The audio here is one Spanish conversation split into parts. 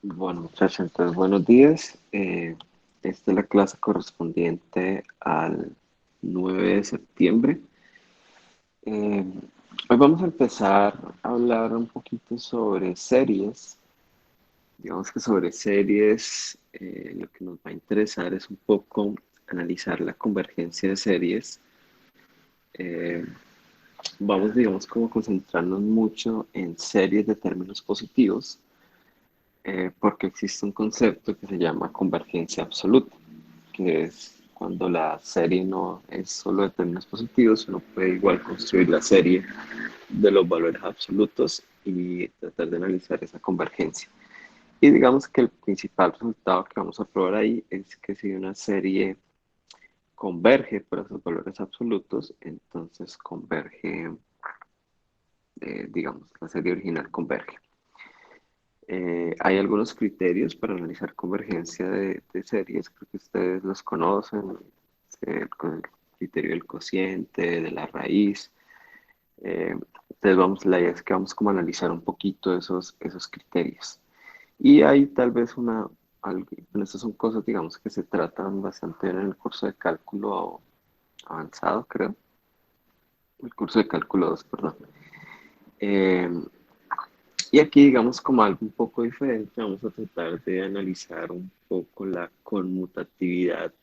Bueno, muchachos, entonces buenos días. Esta es la clase correspondiente al 9 de septiembre. Eh, Hoy vamos a empezar a hablar un poquito sobre series. Digamos que sobre series, lo que nos va a interesar es un poco analizar la convergencia de series. Eh, Vamos, digamos, como a concentrarnos mucho en series de términos positivos porque existe un concepto que se llama convergencia absoluta, que es cuando la serie no es solo de términos positivos, uno puede igual construir la serie de los valores absolutos y tratar de analizar esa convergencia. Y digamos que el principal resultado que vamos a probar ahí es que si una serie converge por esos valores absolutos, entonces converge, digamos, la serie original converge. Hay algunos criterios para analizar convergencia de series, creo que ustedes los conocen, el criterio del cociente, de la raíz. Entonces la idea es que vamos como a analizar un poquito esos criterios. Y hay tal vez bueno, estas son cosas, digamos, que se tratan bastante en el curso de cálculo avanzado, creo, el curso de cálculo 2, perdón. Eh, Y aquí, digamos, como algo un poco diferente, vamos a tratar de analizar un poco la conmutatividad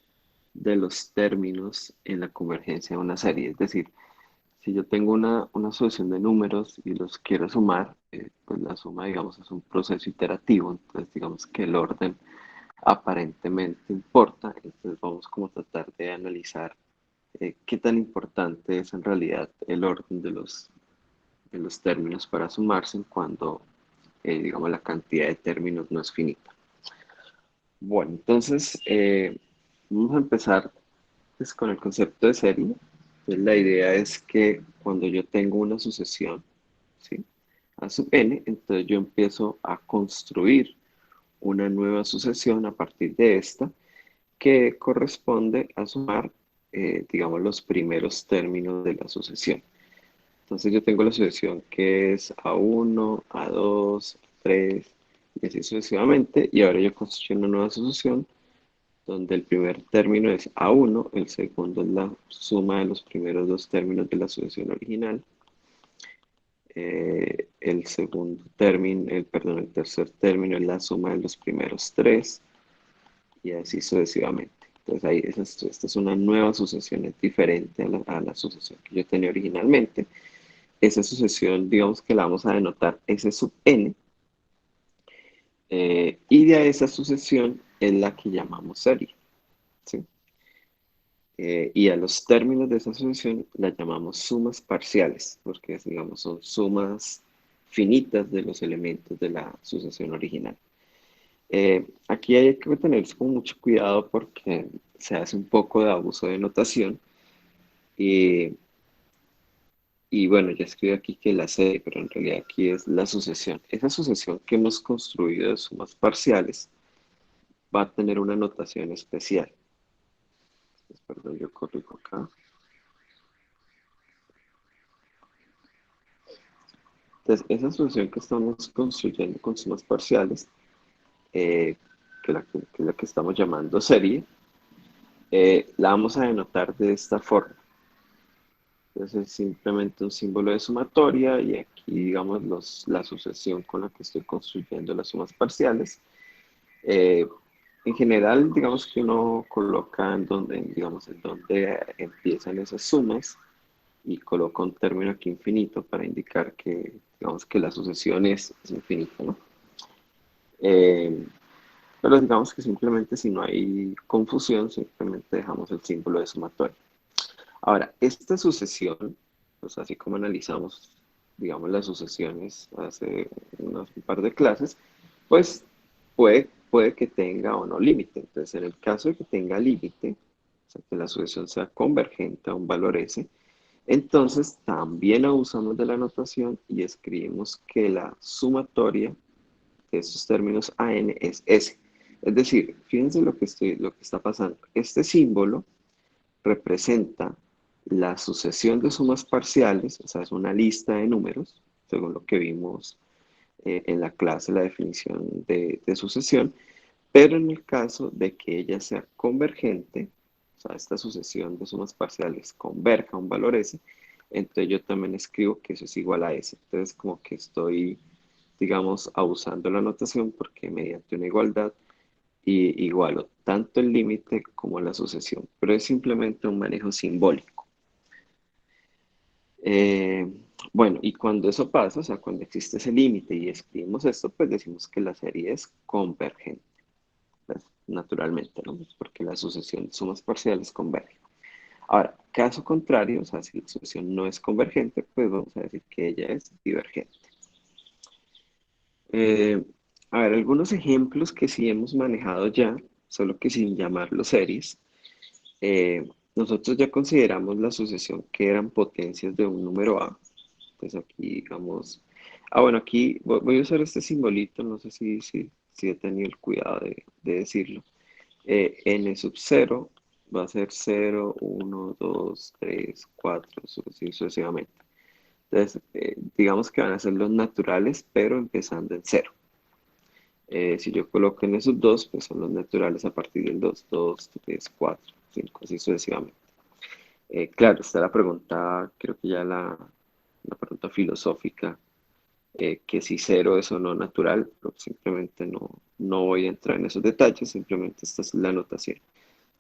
de los términos en la convergencia de una serie. Es decir, si yo tengo una sucesión de números y los quiero sumar, pues la suma, digamos, es un proceso iterativo. Entonces, digamos que el orden aparentemente importa. Entonces, vamos como a tratar de analizar qué tan importante es en realidad el orden de los términos para sumarse cuando digamos, la cantidad de términos no es finita. Bueno, entonces vamos a empezar pues, con el concepto de serie. Entonces, la idea es que cuando yo tengo una sucesión, ¿sí? A sub n, entonces yo empiezo a construir una nueva sucesión a partir de esta que corresponde a sumar, digamos, los primeros términos de la sucesión. Entonces yo tengo la sucesión que es A1, A2, A3 y así sucesivamente. Y ahora yo construyo una nueva sucesión donde el primer término es A1, el segundo es la suma de los primeros dos términos de la sucesión original. El segundo término, perdón, el tercer término es la suma de los primeros tres y así sucesivamente. Entonces ahí esta es una nueva sucesión, es diferente a la sucesión que yo tenía originalmente. Esa sucesión, digamos que la vamos a denotar S sub n, y de esa sucesión es la que llamamos serie, ¿sí? Y a los términos de esa sucesión la llamamos sumas parciales, porque digamos, son sumas finitas de los elementos de la sucesión original. Aquí hay que tener como mucho cuidado porque se hace un poco de abuso de notación y Y bueno, ya escribí aquí que la serie, pero en realidad aquí es la sucesión. Esa sucesión que hemos construido de sumas parciales va a tener una notación especial. Entonces, perdón, yo corrijo acá. Entonces, esa sucesión que estamos construyendo con sumas parciales, eh, que es la que estamos llamando serie, la vamos a denotar de esta forma. Entonces, es simplemente un símbolo de sumatoria y aquí, digamos, la sucesión con la que estoy construyendo las sumas parciales. Eh, en general, digamos que uno coloca digamos, en donde empiezan esas sumas y coloca un término aquí infinito para indicar que, digamos, que la sucesión es infinita, ¿no? Eh, pero digamos que simplemente si no hay confusión, simplemente dejamos el símbolo de sumatoria. Ahora, esta sucesión, pues así como analizamos, digamos, las sucesiones hace un par de clases, pues puede que tenga o no límite. Entonces, en el caso de que tenga límite, o sea, que la sucesión sea convergente a un valor S, entonces también abusamos de la notación y escribimos que la sumatoria de esos términos AN es S. Es decir, fíjense lo que está pasando. Este símbolo representa la sucesión de sumas parciales, o sea, es una lista de números, según lo que vimos en la clase la definición de sucesión, pero en el caso de que ella sea convergente, o sea, esta sucesión de sumas parciales converja a un valor S, entonces yo también escribo que eso es igual a S. Entonces como que estoy, digamos, abusando la notación porque mediante una igualdad y igualo tanto el límite como la sucesión, pero es simplemente un manejo simbólico. Eh, bueno, y cuando eso pasa, o sea, cuando existe ese límite y escribimos esto, pues decimos que la serie es convergente, pues, naturalmente, ¿no? Pues porque la sucesión de sumas parciales converge. Ahora, caso contrario, o sea, si la sucesión no es convergente, pues vamos a decir que ella es divergente. Eh, a ver, algunos ejemplos que sí hemos manejado ya, solo que sin llamarlos series. Nosotros ya consideramos la sucesión que eran potencias de un número A. Entonces aquí, digamos, bueno, aquí voy a usar este simbolito, no sé si he tenido el cuidado de decirlo. N sub 0 va a ser 0, 1, 2, 3, 4, así sucesivamente. Entonces, digamos que van a ser los naturales, pero empezando en 0. Si yo coloco N sub 2, pues son los naturales a partir del 2, 2, 3, 4, 5, así sucesivamente. Claro, está la pregunta, creo que ya la pregunta filosófica, que si cero es o no natural, pero simplemente no voy a entrar en esos detalles, simplemente esta es la anotación.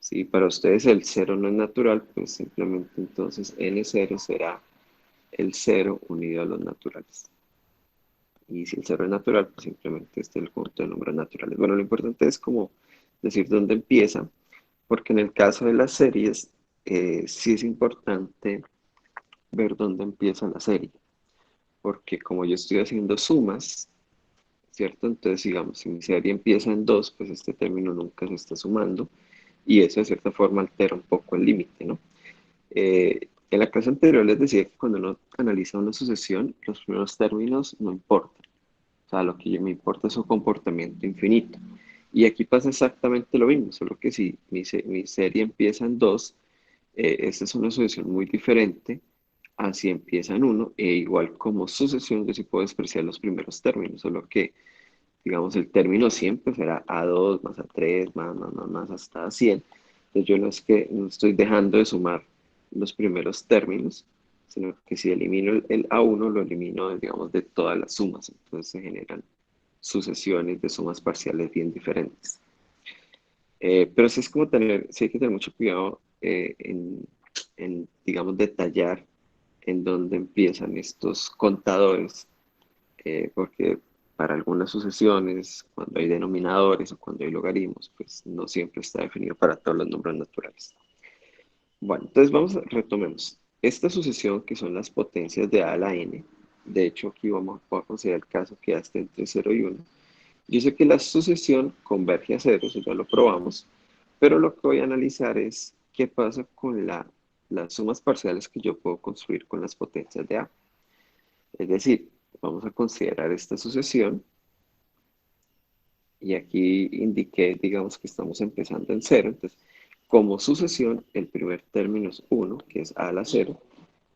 Si para ustedes el cero no es natural, pues simplemente entonces n0 será el cero unido a los naturales. Y si el cero es natural, pues simplemente este es el conjunto de números naturales. Bueno, lo importante es como decir dónde empieza, porque en el caso de las series, sí es importante ver dónde empieza la serie, porque como yo estoy haciendo sumas, ¿cierto? Entonces, digamos, si mi serie empieza en 2, pues este término nunca se está sumando y eso de cierta forma altera un poco el límite, ¿no? En la clase anterior les decía que cuando uno analiza una sucesión, los primeros términos no importan. O sea, lo que me importa es su comportamiento infinito. Y aquí pasa exactamente lo mismo, solo que si mi serie empieza en 2, esta es una sucesión muy diferente a si empieza en 1, e igual como sucesión yo sí puedo despreciar los primeros términos, solo que digamos, el término siempre será A2 más A3 más hasta 100. Entonces yo no es que no estoy dejando de sumar los primeros términos, sino que si elimino el A1, lo elimino, digamos, de todas las sumas. Entonces se generan sucesiones de sumas parciales bien diferentes. Pero sí es como sí hay que tener mucho cuidado digamos, detallar en dónde empiezan estos contadores porque para algunas sucesiones, cuando hay denominadores o cuando hay logaritmos, pues no siempre está definido para todos los números naturales. Bueno, entonces retomemos. Esta sucesión, que son las potencias de A a la n, de hecho aquí a considerar el caso que está entre 0 y 1. Yo sé que la sucesión converge a 0, eso ya lo probamos, pero lo que voy a analizar es qué pasa con las sumas parciales que yo puedo construir con las potencias de A. Es decir, vamos a considerar esta sucesión y aquí indiqué, digamos que estamos empezando en 0. Entonces, como sucesión, el primer término es 1, que es a a la 0.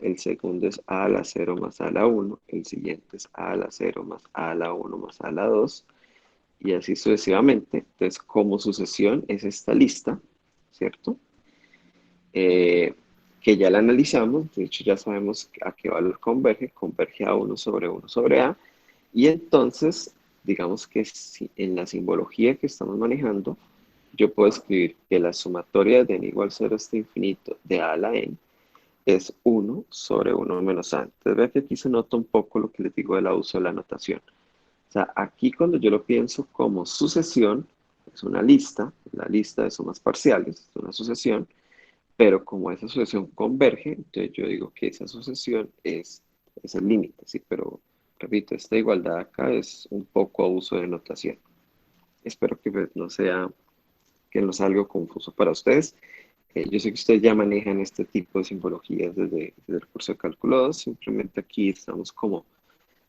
El segundo es a a la 0 más a a la 1. El siguiente es a a la 0 más a a la 1 más a a la 2. Y así sucesivamente. Entonces, como sucesión es esta lista, ¿cierto? Eh, que ya la analizamos. De hecho, ya sabemos a qué valor converge. Converge a 1 sobre A. Y entonces, digamos que en la simbología que estamos manejando, yo puedo escribir que la sumatoria de n igual 0 hasta infinito de a la n es 1 sobre 1 menos a. Entonces, vean que aquí se nota un poco lo que les digo del uso de la notación. O sea, aquí cuando yo lo pienso como sucesión, es una lista, la lista de sumas parciales, es una sucesión, pero como esa sucesión converge, entonces yo digo que esa sucesión es el límite, ¿sí? Pero, repito, esta igualdad acá es un poco abuso de notación. Espero que pues, que no sea algo confuso para ustedes. Yo sé que ustedes ya manejan este tipo de simbologías desde el curso de cálculo 2, simplemente aquí estamos como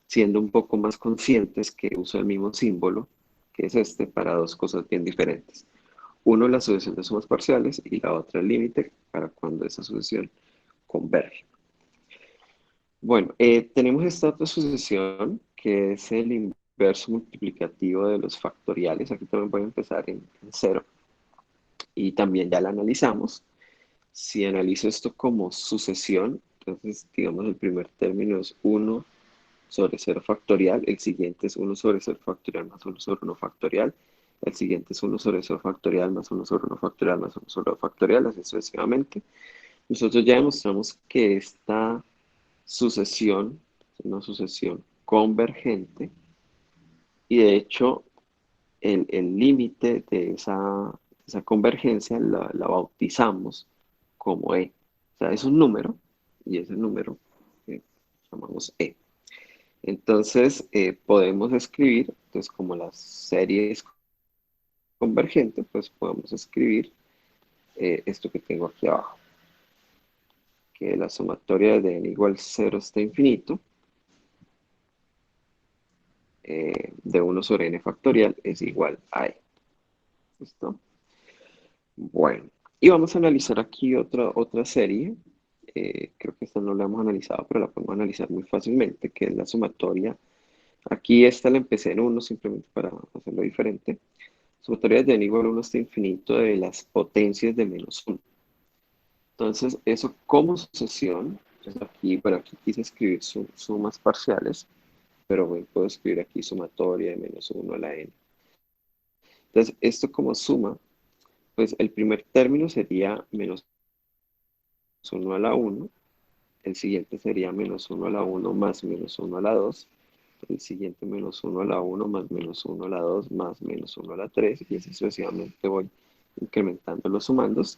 siendo un poco más conscientes que uso el mismo símbolo, que es este, para dos cosas bien diferentes. Uno, la sucesión de sumas parciales y la otra, el límite para cuando esa sucesión converge. Bueno, tenemos esta otra sucesión que es el inverso multiplicativo de los factoriales. Aquí también voy a empezar en cero. Y también ya la analizamos. Si analizo esto como sucesión, entonces digamos el primer término es uno sobre cero factorial, el siguiente es uno sobre cero factorial más uno sobre uno factorial, el siguiente es uno sobre cero factorial más uno sobre uno factorial más uno sobre uno factorial, así sucesivamente. Nosotros ya demostramos que esta sucesión es una sucesión convergente y de hecho el límite de esa convergencia la bautizamos como E. O sea, es un número y ese número llamamos E. Entonces, podemos escribir, entonces como la serie es convergente, pues podemos escribir esto que tengo aquí abajo, que la sumatoria de n igual 0 hasta infinito, de 1 sobre n factorial es igual a E. ¿Listo? Bueno, y vamos a analizar aquí otra serie. Creo que esta no la hemos analizado, pero la podemos analizar muy fácilmente, que es la sumatoria. Aquí esta la empecé en 1 simplemente para hacerlo diferente. Sumatoria de n igual a 1 hasta infinito de las potencias de menos 1. Entonces, eso como sucesión, entonces aquí, bueno, aquí quise escribir sumas parciales, pero bueno, puedo escribir aquí sumatoria de menos 1 a la n. Entonces, esto como suma, pues el primer término sería menos 1 a la 1, el siguiente sería menos 1 a la 1 más menos 1 a la 2, el siguiente menos 1 a la 1 más menos 1 a la 2 más menos 1 a la 3, y así sucesivamente voy incrementando los sumandos.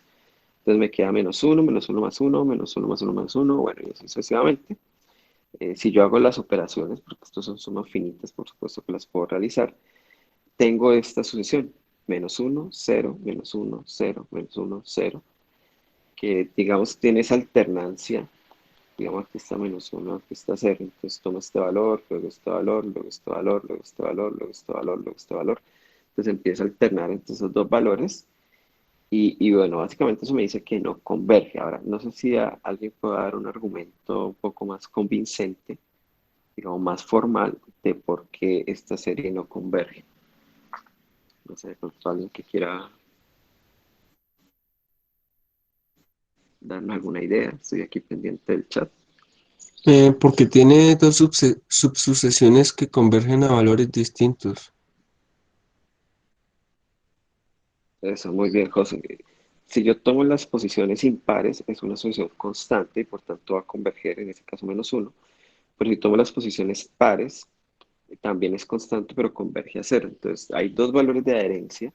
Entonces me queda menos uno más uno menos uno más uno más uno, bueno, y así sucesivamente. Si yo hago las operaciones, porque estos son sumas finitas, por supuesto que las puedo realizar, tengo esta sucesión, menos uno 0, menos uno 0, menos uno 0, que digamos tiene esa alternancia. Digamos, aquí está menos uno, aquí está cero. Entonces tomo este valor, luego este valor, luego este valor, luego este valor, luego este valor, luego este valor. Entonces empiezo a alternar entre esos dos valores. Y bueno, básicamente eso me dice que no converge. Ahora, no sé si alguien puede dar un argumento un poco más convincente, digamos, más formal, de por qué esta serie no converge. No sé, de pronto alguien que quiera darme alguna idea. Estoy aquí pendiente del chat. Porque tiene dos subsucesiones que convergen a valores distintos. Eso, muy bien, José. Si yo tomo las posiciones impares, es una solución constante y por tanto va a converger, en este caso menos uno. Pero si tomo las posiciones pares, también es constante, pero converge a cero. Entonces, hay dos valores de adherencia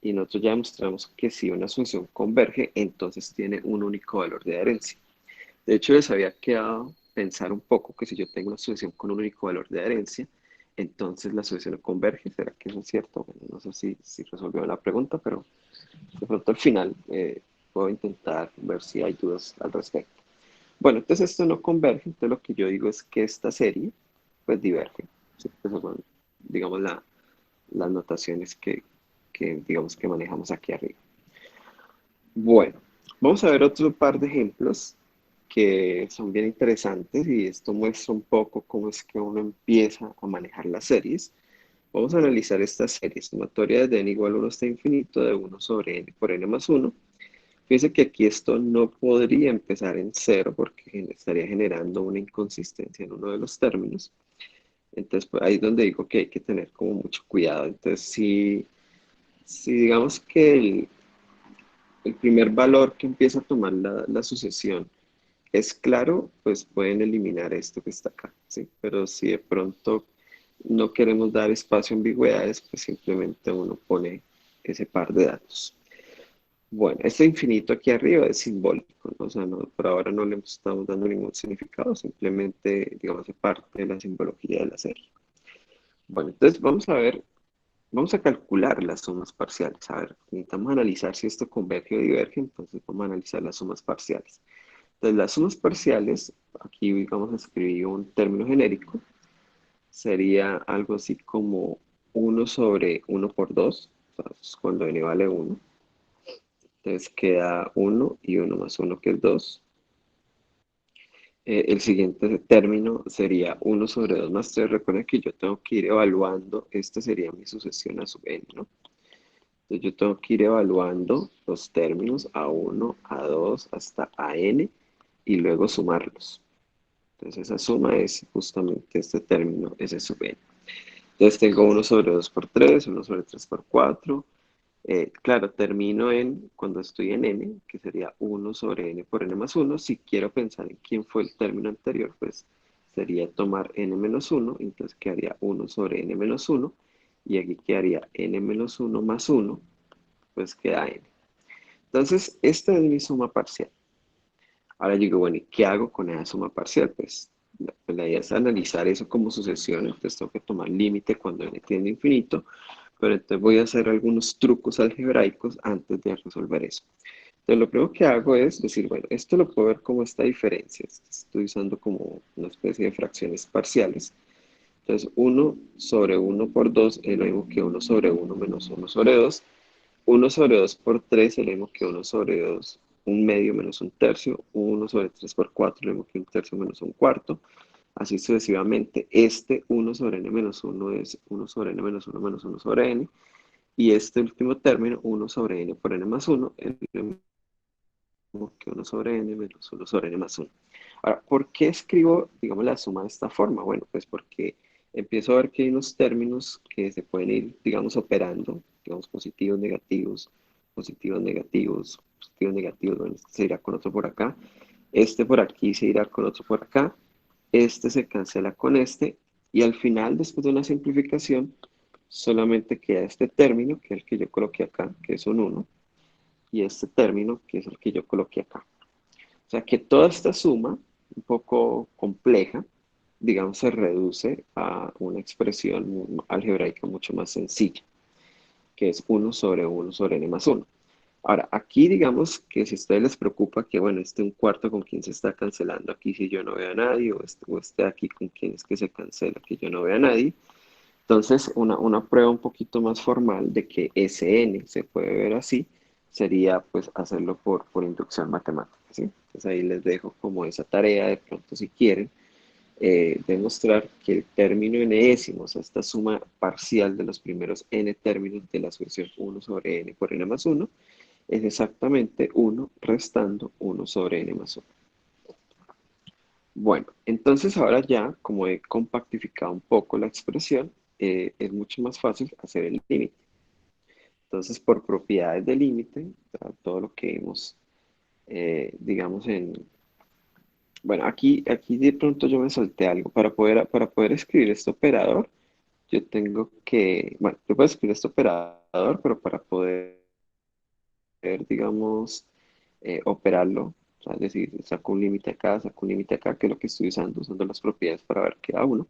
y nosotros ya demostramos que si una solución converge, entonces tiene un único valor de adherencia. De hecho, les había quedado pensar un poco que si yo tengo una solución con un único valor de adherencia, entonces la solución converge. ¿Será que eso es cierto? Bueno, no sé si resolvió la pregunta, pero de pronto al final puedo intentar ver si hay dudas al respecto. Bueno, entonces esto no converge, entonces lo que yo digo es que esta serie pues diverge. ¿Sí? Esas son, digamos, las notaciones digamos que manejamos aquí arriba. Bueno, vamos a ver otro par de ejemplos que son bien interesantes y esto muestra un poco cómo es que uno empieza a manejar las series. Vamos a analizar esta serie sumatoria de n igual a 1 hasta infinito de 1 sobre n por n más 1. Fíjense que aquí esto no podría empezar en cero porque estaría generando una inconsistencia en uno de los términos. Entonces, pues, ahí es donde digo que hay que tener como mucho cuidado. Entonces, si digamos que el primer valor que empieza a tomar la sucesión es claro, pues pueden eliminar esto que está acá, ¿sí? Pero si de pronto no queremos dar espacio a ambigüedades, pues simplemente uno pone ese par de datos. Bueno, este infinito aquí arriba es simbólico, ¿no? O sea, por ahora no le estamos dando ningún significado, simplemente, digamos, es parte de la simbología de la serie. Bueno, entonces vamos a calcular las sumas parciales. A ver, necesitamos analizar si esto converge o diverge, entonces vamos a analizar las sumas parciales. Entonces, las sumas parciales, aquí vamos a escribir un término genérico, sería algo así como uno sobre uno por 2, o sea, es cuando n vale uno. Entonces queda uno y uno más uno que es 2. El siguiente término sería uno sobre 2 más 3. Recuerden que yo tengo que ir evaluando, esta sería mi sucesión a sub n, ¿no? Entonces yo tengo que ir evaluando los términos a uno, a 2, hasta a n y luego sumarlos. Entonces esa suma es justamente este término, ese sub n. Entonces tengo uno sobre 2 por 3, uno sobre 3 por 4. Claro, termino en, cuando estoy en n, que sería uno sobre n por n más uno. Si quiero pensar en quién fue el término anterior, pues sería tomar n menos uno, entonces quedaría uno sobre n menos uno, y aquí quedaría n menos uno más uno, pues queda n. Entonces, esta es mi suma parcial. Ahora digo, bueno, ¿y qué hago con esa suma parcial? Pues la idea es analizar eso como sucesión, entonces tengo que tomar límite cuando n tiende a infinito, pero entonces voy a hacer algunos trucos algebraicos antes de resolver eso. Entonces lo primero que hago es decir, bueno, esto lo puedo ver como esta diferencia, estoy usando como una especie de fracciones parciales. Entonces 1 sobre 1 por 2 es lo mismo que 1 sobre 1 menos 1 sobre 2. 1 sobre 2 por 3 es lo mismo que 1 sobre 2, un medio menos un tercio. 1 sobre 3 por 4 es lo mismo que un tercio menos un cuarto. Así sucesivamente. Este 1 sobre n menos 1 es 1 sobre n menos 1 menos 1 sobre n. Y este último término, 1 sobre n por n más 1, es lo mismo que 1 sobre n menos 1 sobre n más 1. Ahora, ¿por qué escribo, digamos, la suma de esta forma? Bueno, pues porque empiezo a ver que hay unos términos que se pueden ir, digamos, operando, digamos, positivos, negativos, positivos, negativos, bueno, este se irá con otro por acá, este por aquí se irá con otro por acá, este se cancela con este, y al final, después de una simplificación, solamente queda este término, que es el que yo coloqué acá, que es un 1, y este término, que es el que yo coloqué acá. O sea que toda esta suma, un poco compleja, digamos, se reduce a una expresión algebraica mucho más sencilla, que es uno sobre n más uno. Ahora, aquí digamos que si a ustedes les preocupa que, bueno, este un cuarto con quien se está cancelando aquí si yo no veo a nadie, o este aquí con quien es que se cancela que yo no veo a nadie, entonces una prueba un poquito más formal de que Sn se puede ver así sería pues hacerlo por inducción matemática, ¿sí? Entonces ahí les dejo como esa tarea de pronto si quieren demostrar que el término enésimo, o sea, esta suma parcial de los primeros n términos de la sucesión uno sobre n por n más uno es exactamente uno restando uno sobre n más uno. Bueno, entonces ahora ya, como he compactificado un poco la expresión, es mucho más fácil hacer el límite. Entonces, por propiedades del límite, todo lo que vimos, digamos, bueno, aquí de pronto yo me salté algo. Para poder escribir este operador, yo tengo que, bueno, yo puedo escribir este operador, pero para poder, digamos, operarlo, o sea, es decir, saco un límite acá, saco un límite acá, que es lo que estoy usando las propiedades para ver qué da uno.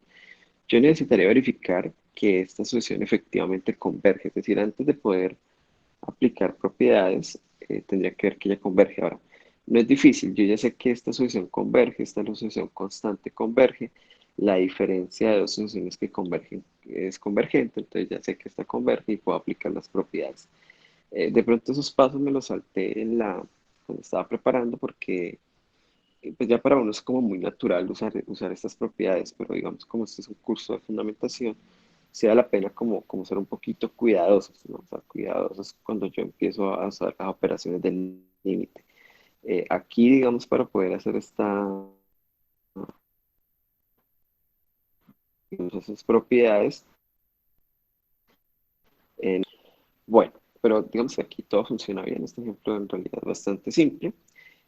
Yo necesitaría verificar que esta sucesión efectivamente converge, es decir, antes de poder aplicar propiedades, tendría que ver que ella converge. Ahora, no es difícil, yo ya sé que esta sucesión converge, esta sucesión constante converge, la diferencia de dos sucesiones que convergen es convergente, entonces ya sé que esta converge y puedo aplicar las propiedades. De pronto esos pasos me los salté cuando estaba preparando porque pues ya para uno es como muy natural usar estas propiedades, pero digamos como este es un curso de fundamentación, sí da la pena como ser un poquito cuidadosos, ¿no? O sea, cuidadosos cuando yo empiezo a hacer las operaciones del límite. Aquí, digamos, para poder hacer esas propiedades, eh, bueno, pero digamos que aquí todo funciona bien. Este ejemplo en realidad es bastante simple.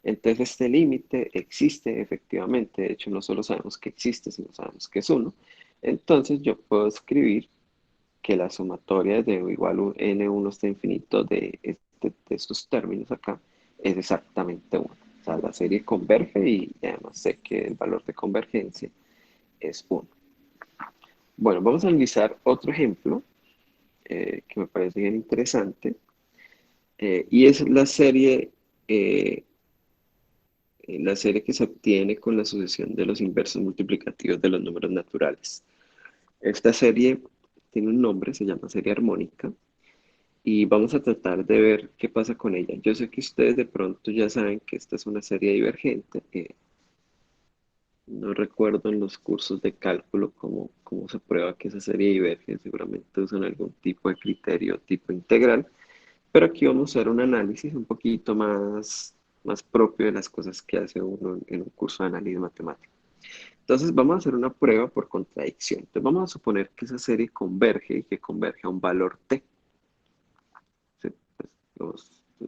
Entonces este límite existe efectivamente. De hecho, no solo sabemos que existe, sino sabemos que es uno. Entonces yo puedo escribir que la sumatoria de igual un n1 hasta infinito de estos términos acá es exactamente 1. O sea, la serie converge y además sé que el valor de convergencia es 1. Bueno, vamos a analizar otro ejemplo que me parece bien interesante y es eh, la serie que se obtiene con la sucesión de los inversos multiplicativos de los números naturales. Esta serie tiene un nombre, se llama serie armónica y vamos a tratar de ver qué pasa con ella. Yo sé que ustedes de pronto ya saben que esta es una serie divergente, No recuerdo en los cursos de cálculo cómo se prueba que esa serie diverge. Seguramente usan algún tipo de criterio tipo integral, pero aquí vamos a hacer un análisis un poquito más propio de las cosas que hace uno en un curso de análisis matemático. Entonces vamos a hacer una prueba por contradicción. Entonces vamos a suponer que esa serie converge y que converge a un valor t. ¿Sí?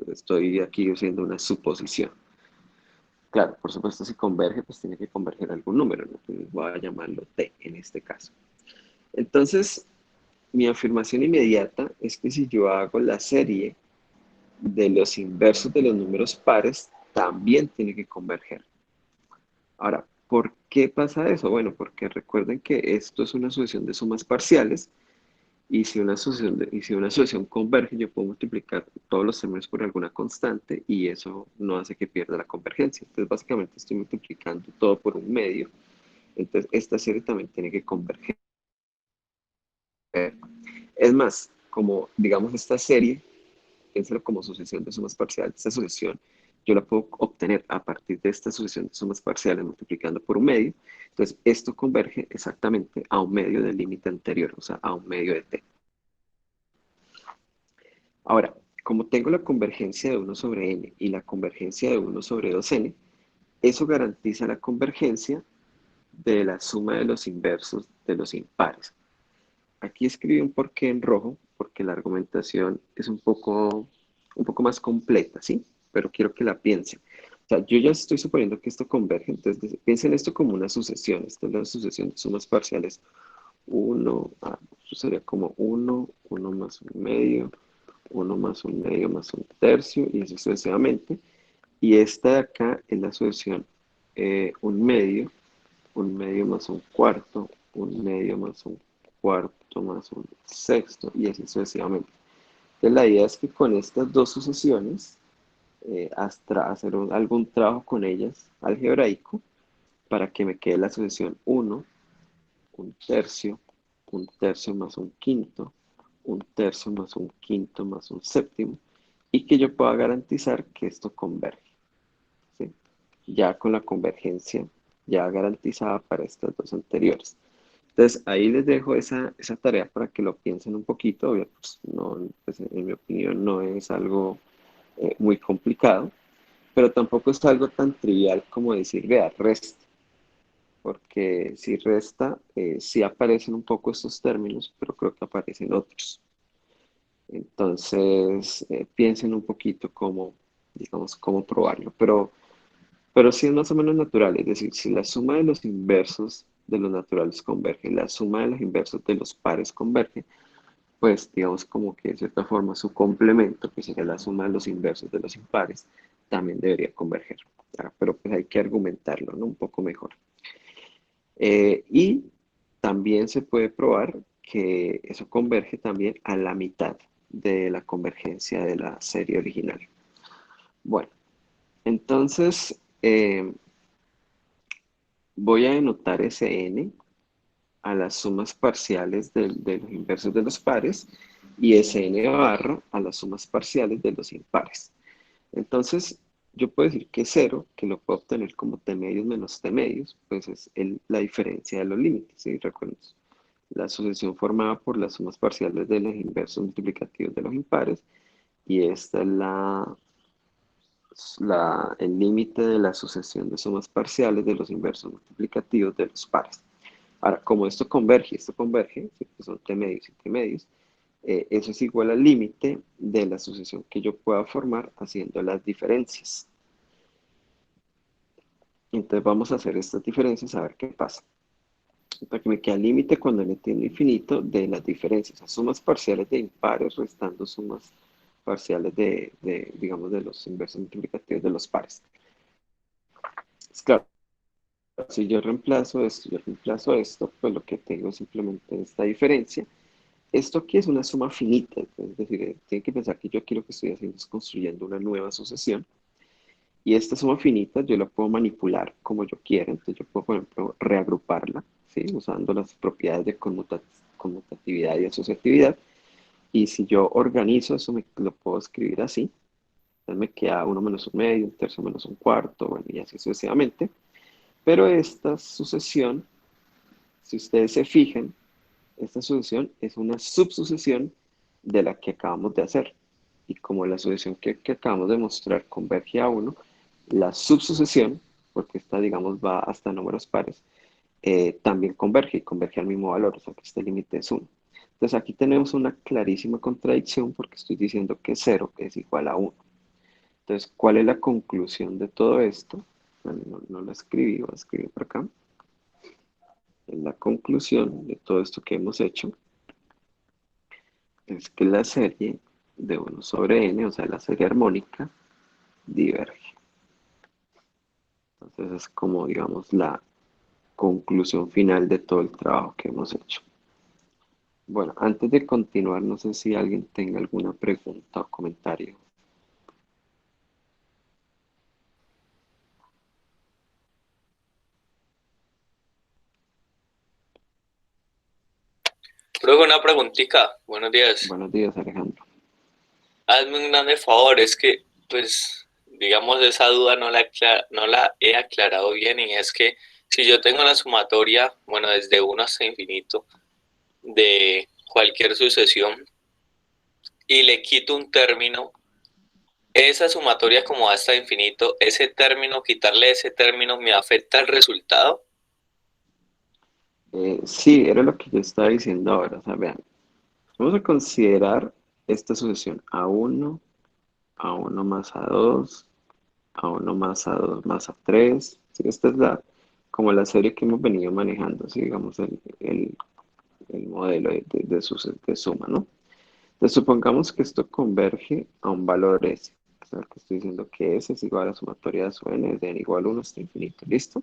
Estoy aquí haciendo una suposición. Claro, por supuesto, si converge, pues tiene que converger algún número, ¿no? Entonces voy a llamarlo t en este caso. Entonces, mi afirmación inmediata es que si yo hago la serie de los inversos de los números pares, también tiene que converger. Ahora, ¿por qué pasa eso? Bueno, porque recuerden que esto es una sucesión de sumas parciales y si una sucesión converge, yo puedo multiplicar todos los términos por alguna constante y eso no hace que pierda la convergencia. Entonces, básicamente estoy multiplicando todo por un medio. Entonces, esta serie también tiene que converger. Es más, como digamos esta serie, piénsalo como sucesión de sumas parciales, esta sucesión yo la puedo obtener a partir de esta sucesión de sumas parciales multiplicando por un medio. Entonces, esto converge exactamente a un medio del límite anterior, o sea, a un medio de t. Ahora, como tengo la convergencia de 1 sobre n y la convergencia de 1 sobre 2n, eso garantiza la convergencia de la suma de los inversos de los impares. Aquí escribí un porqué en rojo, porque la argumentación es un poco más completa, ¿sí? Pero quiero que la piensen. O sea, yo ya estoy suponiendo que esto converge, entonces piensen esto como una sucesión. Esta es la sucesión de sumas parciales. 1, esto sería como 1, 1 más un medio, 1 más un medio más un tercio, y así sucesivamente. Y esta de acá es la sucesión un medio más un cuarto, un medio más un cuarto más un sexto, y así sucesivamente. Entonces la idea es que con estas dos sucesiones, hasta hacer algún trabajo con ellas algebraico, para que me quede la sucesión un tercio más un quinto, un tercio más un quinto más un séptimo, y que yo pueda garantizar que esto converge, ¿sí? Ya con la convergencia ya garantizada para estas dos anteriores. Entonces, ahí les dejo esa tarea para que lo piensen un poquito. Obvio, pues, no, pues, en mi opinión no es algo muy complicado, pero tampoco es algo tan trivial como decir, vea, resta, porque si resta, sí aparecen un poco estos términos, pero creo que aparecen otros. Entonces, piensen un poquito cómo, digamos, cómo probarlo. Pero sí es más o menos natural, es decir, si la suma de los inversos de los naturales converge, la suma de los inversos de los pares converge, pues digamos como que de cierta forma su complemento, que sería la suma de los inversos de los impares, también debería converger. Pero pues hay que argumentarlo, ¿no? Un poco mejor. Y también se puede probar que eso converge también a la mitad de la convergencia de la serie original. Bueno, entonces voy a denotar ese n a las sumas parciales de los inversos de los pares y ese n barra a las sumas parciales de los impares. Entonces, yo puedo decir que cero, que lo puedo obtener como t medios menos t medios, pues es la diferencia de los límites, ¿sí? Recuerden, la sucesión formada por las sumas parciales de los inversos multiplicativos de los impares, y esta es el límite de la sucesión de sumas parciales de los inversos multiplicativos de los pares. Ahora, como esto converge, ¿sí? Que son t medios y t medios, eso es igual al límite de la sucesión que yo pueda formar haciendo las diferencias. Entonces vamos a hacer estas diferencias a ver qué pasa. Para que me quede el límite cuando n tiende a infinito de las diferencias, o sea, sumas parciales de impares restando sumas parciales digamos, de los inversos multiplicativos de los pares. Es claro, si yo reemplazo esto, pues lo que tengo es simplemente esta diferencia. Esto aquí es una suma finita, es decir, tienen que pensar que yo aquí lo que estoy haciendo es construyendo una nueva sucesión, y esta suma finita yo la puedo manipular como yo quiera. Entonces yo puedo, por ejemplo, reagruparla, ¿sí? Usando las propiedades de conmutatividad y asociatividad, y si yo organizo eso, lo puedo escribir así. Entonces me queda uno menos un medio, un tercio menos un cuarto, bueno, y así sucesivamente. Pero esta sucesión, si ustedes se fijan, esta sucesión es una subsucesión de la que acabamos de hacer. Y como la sucesión que acabamos de mostrar converge a uno, la subsucesión, porque esta, digamos, va hasta números pares, también converge y converge al mismo valor, o sea que este límite es uno. Entonces aquí tenemos una clarísima contradicción porque estoy diciendo que cero es igual a uno. Entonces, ¿cuál es la conclusión de todo esto? Bueno, no lo escribí, voy a escribir por acá. La conclusión de todo esto que hemos hecho es que la serie de uno sobre n, o sea, la serie armónica, diverge. Entonces es como, digamos, la conclusión final de todo el trabajo que hemos hecho. Bueno, antes de continuar, no sé si alguien tenga alguna pregunta o comentario. Luego una preguntita, buenos días. Buenos días, Alejandro. Hazme un grande favor, es que, pues, digamos, esa duda no la he aclarado bien y es que si yo tengo la sumatoria, bueno, desde 1 hasta infinito, de cualquier sucesión y le quito un término, esa sumatoria como va hasta infinito, ese término, quitarle ese término, ¿me afecta el resultado? Sí, era lo que yo estaba diciendo ahora. O sea, vean, vamos a considerar esta sucesión a uno más a 2 a uno más a 2 más a 3. ¿Sí? Esta es como la serie que hemos venido manejando, ¿sí? Digamos, el modelo de suma, ¿no? Entonces, supongamos que esto converge a un valor S. O sea, que estoy diciendo que S es igual a la sumatoria de su n de n igual a 1 hasta infinito. ¿Listo?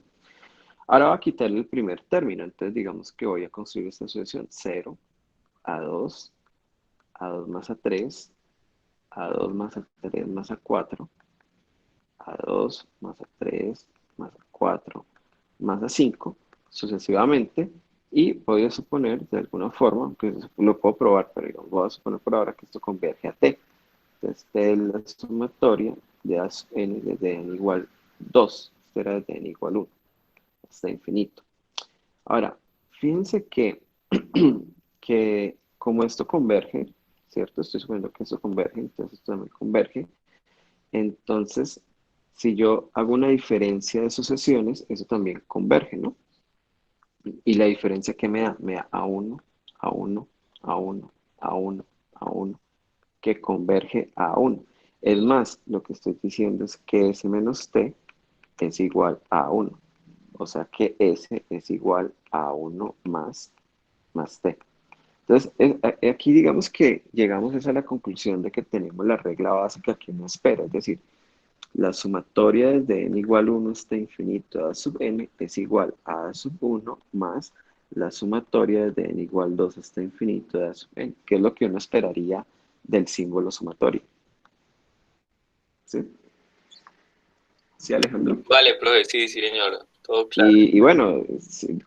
Ahora voy a quitarle el primer término. Entonces, digamos que voy a construir esta sucesión 0 a 2 a 2 más a 3 a 2 más a 3 más a 4 a 2 más a 3 más a 4 más a 5 sucesivamente, y voy a suponer de alguna forma, aunque lo puedo probar, pero digamos, voy a suponer por ahora que esto converge a t. Entonces, t es la sumatoria de a n desde n igual 2, esto era desde n igual 1, hasta infinito. Ahora, fíjense que como esto converge, ¿cierto? Estoy suponiendo que esto converge, entonces esto también converge. Entonces, si yo hago una diferencia de sucesiones, eso también converge, ¿no? Y la diferencia que me da a uno, a uno, a uno, a uno, a uno, que converge a uno. Es más, lo que estoy diciendo es que S menos T es igual a uno. O sea que S es igual a uno más T. Entonces, aquí digamos que llegamos a la conclusión de que tenemos la regla básica que uno espera, es decir, la sumatoria desde n igual 1 hasta infinito a sub n es igual a sub 1 más la sumatoria desde n igual 2 hasta infinito de a sub n, que es lo que uno esperaría del símbolo sumatorio. ¿Sí? ¿Sí, Alejandro? Vale, profe, sí, sí, señor, todo claro. Y bueno,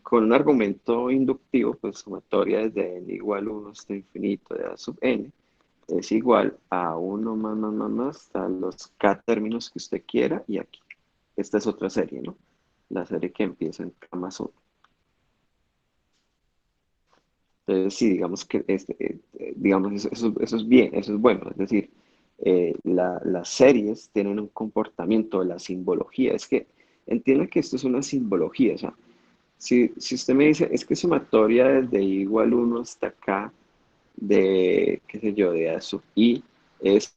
con un argumento inductivo, pues sumatoria desde n igual 1 hasta infinito de a sub n es igual a uno más, hasta los k términos que usted quiera, y aquí. Esta es otra serie, ¿no? La serie que empieza en k más 1. Entonces, sí, digamos que digamos, eso es bien, eso es bueno. Es decir, las series tienen un comportamiento, la simbología. Es que entienda que esto es una simbología. O sea, si usted me dice, es que sumatoria desde i igual 1 hasta k de, qué sé yo, de a sub i es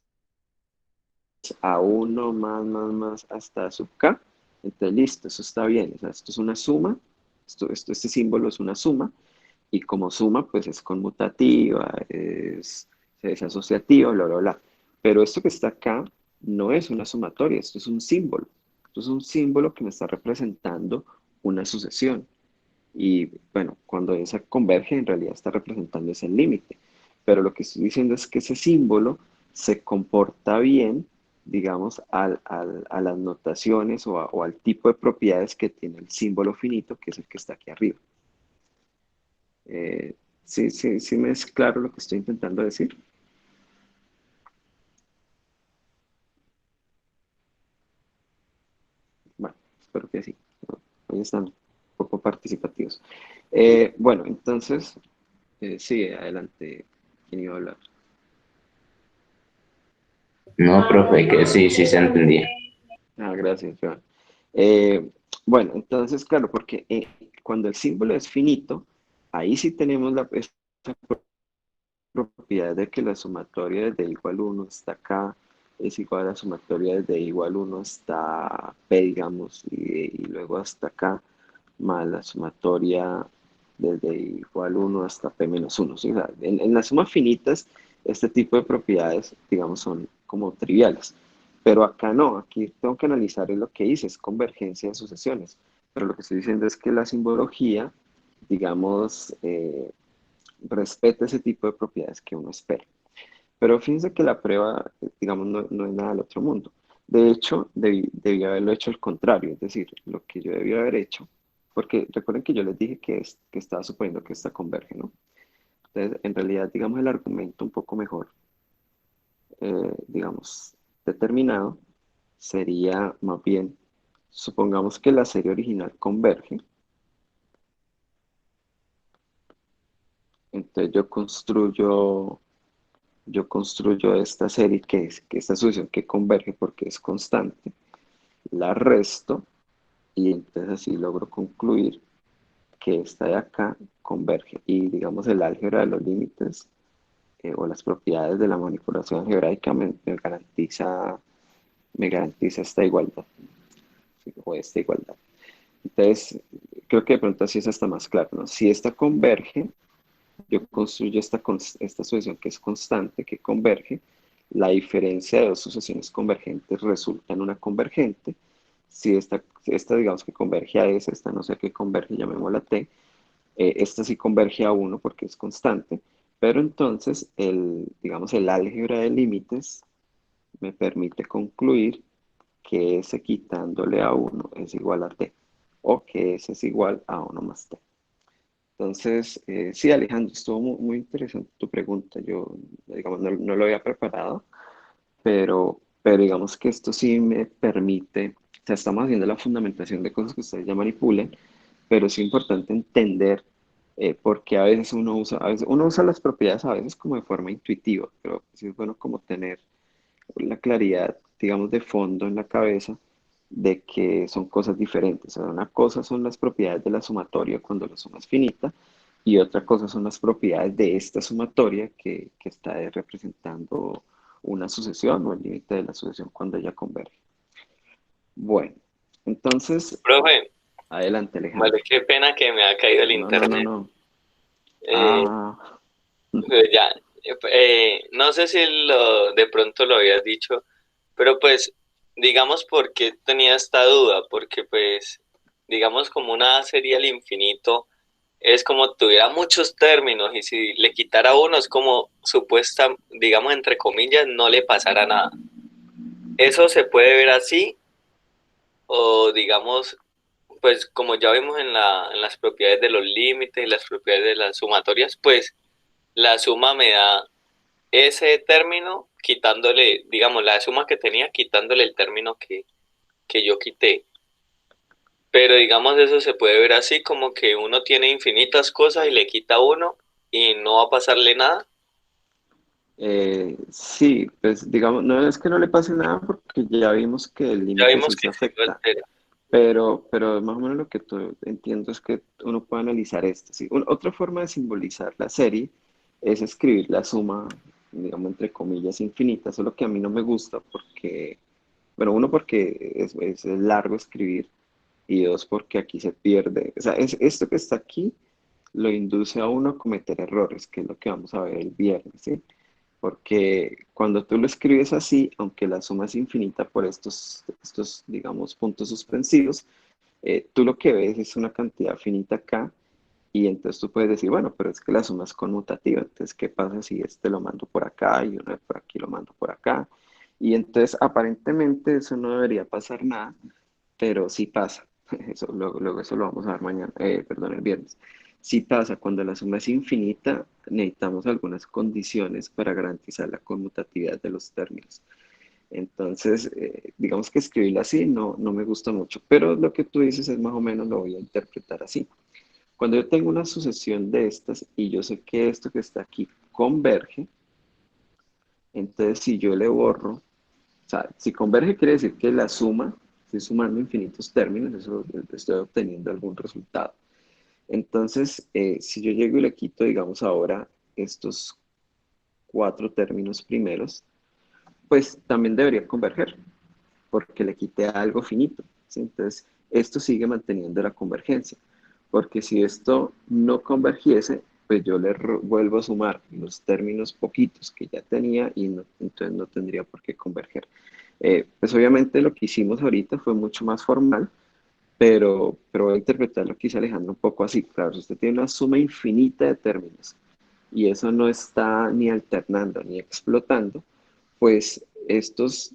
a uno más hasta sub k, entonces listo, eso está bien. O sea, esto es una suma, este símbolo es una suma, y como suma, pues es conmutativa, es asociativa, bla, bla, bla. Pero esto que está acá no es una sumatoria, esto es un símbolo. Esto es un símbolo que me está representando una sucesión. Y bueno, cuando esa converge, en realidad está representando ese límite. Pero lo que estoy diciendo es que ese símbolo se comporta bien, digamos, a las notaciones o al tipo de propiedades que tiene el símbolo finito, que es el que está aquí arriba. Sí, me es claro lo que estoy intentando decir. Bueno, espero que sí. ahí están, poco participativos. Bueno, entonces, sí, adelante, ¿quién iba a hablar? No, profe, que sí, sí se entendía. Ah, gracias, Joan. Bueno, entonces, claro, porque cuando el símbolo es finito, ahí sí tenemos esa propiedad de que la sumatoria desde igual 1 hasta acá es igual a la sumatoria desde igual 1 hasta P, digamos, y luego hasta acá, más la sumatoria desde igual 1 hasta P menos 1. ¿Sí? O sea, en las sumas finitas, este tipo de propiedades, digamos, son como triviales. Pero acá no, aquí tengo que analizar es lo que hice, es convergencia de sucesiones. Pero lo que estoy diciendo es que la simbología, digamos, respeta ese tipo de propiedades que uno espera. Pero fíjense que la prueba, digamos, no es nada del otro mundo. De hecho, debí haberlo hecho al contrario, es decir, lo que yo debía haber hecho, porque recuerden que yo les dije que estaba suponiendo que esta converge, ¿no? Entonces, en realidad, digamos, el argumento un poco mejor, digamos, determinado, sería más bien, supongamos que la serie original converge, entonces yo construyo esta serie que esta solución que converge porque es constante, la resto y entonces así logro concluir que esta de acá converge. Y digamos el álgebra de los límites o las propiedades de la manipulación algebraica me garantiza esta igualdad, ¿sí? O esta igualdad. Entonces, creo que de pronto así es hasta más claro, ¿no? Si esta converge, yo construyo esta sucesión que es constante, que converge, la diferencia de dos sucesiones convergentes resulta en una convergente. Si esta digamos que converge a esa, esta no sé qué converge, llamémosla T, esta sí converge a uno porque es constante, pero entonces digamos, el álgebra de límites me permite concluir que S quitándole a uno es igual a T, o que S es igual a uno más T. Entonces, sí, Alejandro, estuvo muy interesante tu pregunta. Yo, digamos, no lo había preparado, pero digamos que esto sí me permite, o sea, estamos haciendo la fundamentación de cosas que ustedes ya manipulen, pero es importante entender por qué a veces uno usa las propiedades a veces como de forma intuitiva, pero sí es bueno como tener la claridad, digamos, de fondo en la cabeza de que son cosas diferentes. O sea, una cosa son las propiedades de la sumatoria cuando la suma es finita y otra cosa son las propiedades de esta sumatoria que está representando una sucesión o el límite de la sucesión cuando ella converge. Bueno, entonces, Profe, adelante, Alejandro. vale, qué pena que me ha caído el No, no, no, internet. no. Eh, Ah, pues ya, no sé si de pronto lo habías dicho, pero pues, digamos, ¿por qué tenía esta duda? Porque pues, digamos, como una serie al infinito, es como tuviera muchos términos y si le quitara uno es como supuesta, digamos, entre comillas, no le pasara nada. ¿Eso se puede ver así? O digamos, pues como ya vimos en las propiedades de los límites y las propiedades de las sumatorias, pues la suma me da ese término quitándole, digamos, la suma que tenía quitándole el término que yo quité. Pero digamos, eso se puede ver así como que uno tiene infinitas cosas y le quita uno y no va a pasarle nada. sí, pues digamos, no es que no le pase nada porque ya vimos que el Ya límite vimos sí que se sí lo afecta. altera. Pero más o menos lo que tú entiendo es que uno puede analizar esto. ¿Sí? Otra forma de simbolizar la serie es escribir la suma, digamos, entre comillas, infinita. Solo que a mí no me gusta porque, bueno, uno porque es largo escribir y dos porque aquí se pierde. O sea, esto que está aquí lo induce a uno a cometer errores, que es lo que vamos a ver el viernes, ¿sí? Porque cuando tú lo escribes así, aunque la suma es infinita por estos digamos, puntos suspensivos, tú lo que ves es una cantidad finita acá y entonces tú puedes decir, bueno, pero es que la suma es conmutativa, entonces, ¿qué pasa si este lo mando por acá y uno de por aquí lo mando por acá? Y entonces, aparentemente, eso no debería pasar nada, pero sí pasa. Eso, luego eso lo vamos a ver mañana, perdón, el viernes. Sí pasa, cuando la suma es infinita, necesitamos algunas condiciones para garantizar la conmutatividad de los términos. Entonces, digamos que escribirlo así no me gusta mucho, pero lo que tú dices es más o menos lo voy a interpretar así. Cuando yo tengo una sucesión de estas y yo sé que esto que está aquí converge, entonces si yo le borro, o sea, si converge quiere decir que la suma, estoy sumando infinitos términos, eso estoy obteniendo algún resultado. Entonces, si yo llego y le quito, digamos ahora, estos cuatro términos primeros, pues también debería converger, porque le quité algo finito, ¿sí? Entonces, esto sigue manteniendo la convergencia, porque si esto no convergiese, pues yo le vuelvo a sumar los términos poquitos que ya tenía y entonces no tendría por qué converger. Pues obviamente lo que hicimos ahorita fue mucho más formal, pero voy a interpretar lo que hizo Alejandro un poco así. Claro, si usted tiene una suma infinita de términos y eso no está ni alternando ni explotando, pues estos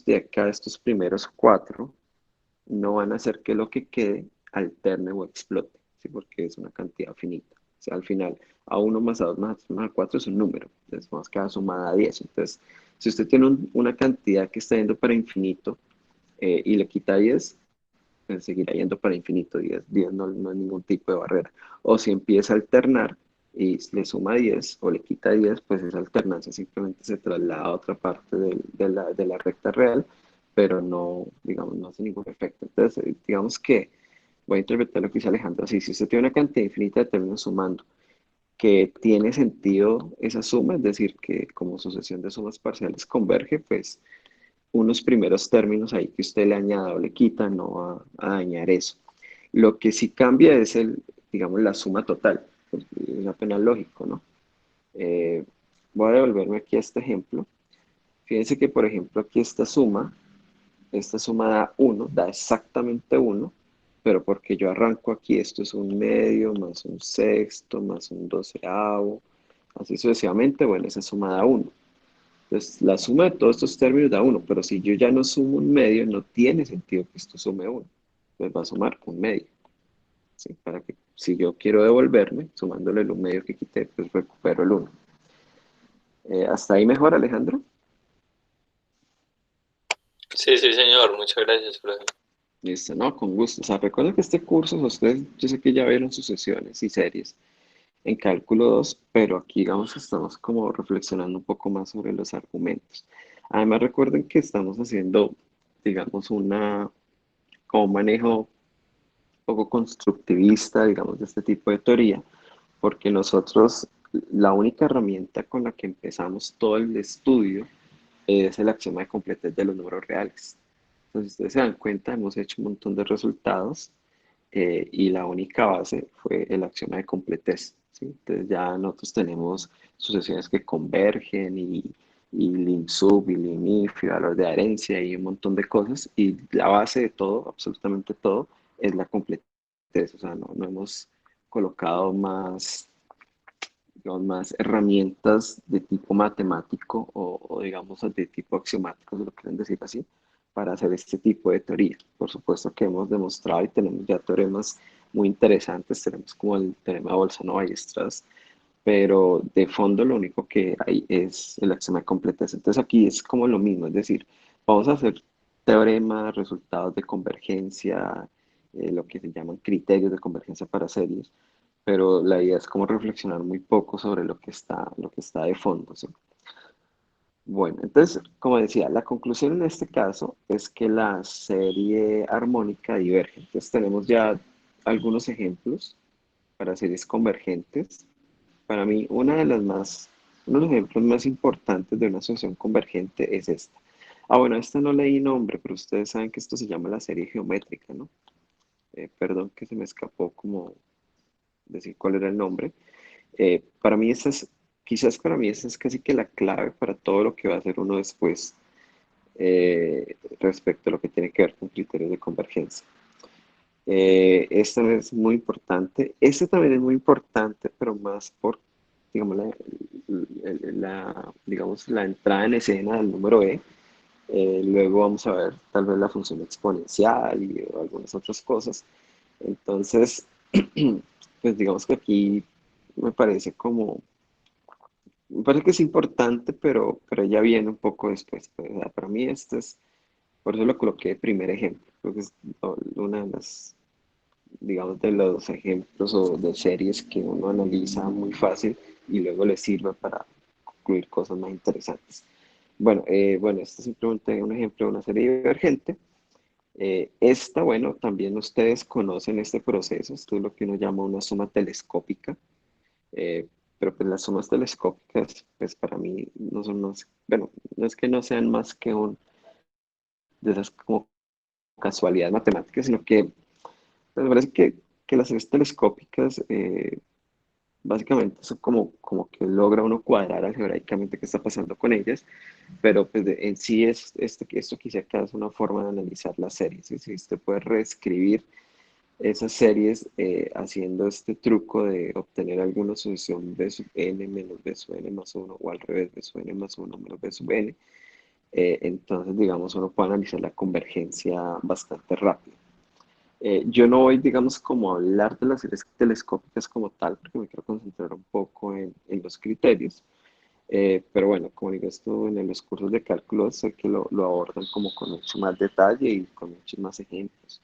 de acá, estos primeros cuatro, no van a hacer que lo que quede alterne o explote, ¿sí? Porque es una cantidad finita. O sea, al final, a uno más a 2 más a 3 más a 4 es un número, entonces vamos a quedar sumada a 10. Entonces, si usted tiene una cantidad que está yendo para infinito y le quita 10, seguirá yendo para infinito, 10 no hay ningún tipo de barrera. O si empieza a alternar y le suma 10 o le quita 10, pues esa alternancia simplemente se traslada a otra parte de la recta real, pero no, digamos, no hace ningún efecto. Entonces, digamos que voy a interpretar lo que dice Alejandro así: si usted tiene una cantidad infinita de términos sumando, que tiene sentido esa suma, es decir, que como sucesión de sumas parciales converge, pues unos primeros términos ahí que usted le añada o le quita, no va a dañar eso. Lo que sí cambia es digamos, la suma total, porque es apenas lógico, ¿no? Eh, Voy a devolverme aquí a este ejemplo. Fíjense que, por ejemplo, aquí esta suma da 1, da exactamente 1, pero porque yo arranco aquí, esto es un medio, más un sexto, más un doceavo, así sucesivamente, bueno, esa suma da 1. Entonces, la suma de todos estos términos da 1, pero si yo ya no sumo un medio, no tiene sentido que esto sume 1. Pues va a sumar un medio, ¿sí? Para que si yo quiero devolverme, sumándole el un medio que quité, pues recupero el 1. ¿Hasta ahí mejor, Alejandro? Sí, sí, señor, muchas gracias, profe. Listo, no, con gusto. O sea, recuerden que este curso, ustedes, yo sé que ya vieron sucesiones y series en cálculo 2, pero aquí, digamos, estamos como reflexionando un poco más sobre los argumentos. Además, recuerden que estamos haciendo, digamos, como manejo poco constructivista, digamos, de este tipo de teoría, porque nosotros, la única herramienta con la que empezamos todo el estudio es el axioma de completez de los números reales. Entonces, ustedes se dan cuenta, hemos hecho un montón de resultados y la única base fue el axioma de completez, ¿sí? Entonces, ya nosotros tenemos sucesiones que convergen y lim sub y lim if y valor de herencia y un montón de cosas, y la base de todo, absolutamente todo, es la completez. O sea, no hemos colocado más, digamos, más herramientas de tipo matemático o, digamos de tipo axiomático, si lo quieren decir así, para hacer este tipo de teoría. Por supuesto que hemos demostrado y tenemos ya teoremas muy interesantes, tenemos como el teorema de Bolzano-Weierstrass, pero de fondo lo único que hay es el axioma de completez. Entonces aquí es como lo mismo, es decir, vamos a hacer teoremas, resultados de convergencia, lo que se llaman criterios de convergencia para series, pero la idea es como reflexionar muy poco sobre lo que está de fondo, ¿sí? Bueno, entonces, como decía, la conclusión en este caso es que la serie armónica diverge. Entonces tenemos ya algunos ejemplos para series convergentes. Para mí, uno de los ejemplos más importantes de una asociación convergente es esta. Ah, bueno, esta no leí nombre, pero ustedes saben que esto se llama la serie geométrica, ¿no? Perdón que se me escapó como decir cuál era el nombre. Quizás para mí esa es casi que la clave para todo lo que va a hacer uno después respecto a lo que tiene que ver con criterios de convergencia. Esto es muy importante. Este también es muy importante, pero más por, digamos, digamos, la entrada en escena del número e. Luego vamos a ver tal vez la función exponencial y algunas otras cosas. Entonces, pues digamos que aquí me parece como Me parece que es importante, pero ya viene un poco después. Pues, o sea, para mí esto es, por eso lo coloqué de primer ejemplo. Creo que es una de las, digamos, de los ejemplos o de series que uno analiza muy fácil y luego le sirve para concluir cosas más interesantes. Bueno, este es simplemente un ejemplo de una serie divergente. Esta, bueno, también ustedes conocen este proceso, esto es lo que uno llama una suma telescópica, eh, pero pues las sumas telescópicas, pues para mí no son más, bueno, no es que no sean más que un, de esas como casualidades matemáticas, sino que pues, me parece que las series telescópicas básicamente son como que logra uno cuadrar algebraicamente qué está pasando con ellas, pero pues en sí es esto quizá acá es una forma de analizar las series, es decir, usted puede reescribir esas series haciendo este truco de obtener alguna solución b sub n menos b sub n más uno o al revés, b sub n más uno menos b sub n. Entonces, digamos, uno puede analizar la convergencia bastante rápido. Yo no voy, digamos, como a hablar de las series telescópicas como tal, porque me quiero concentrar un poco en los criterios. Pero bueno, como digo, esto en los cursos de cálculo sé que lo abordan como con mucho más detalle y con muchos más ejemplos.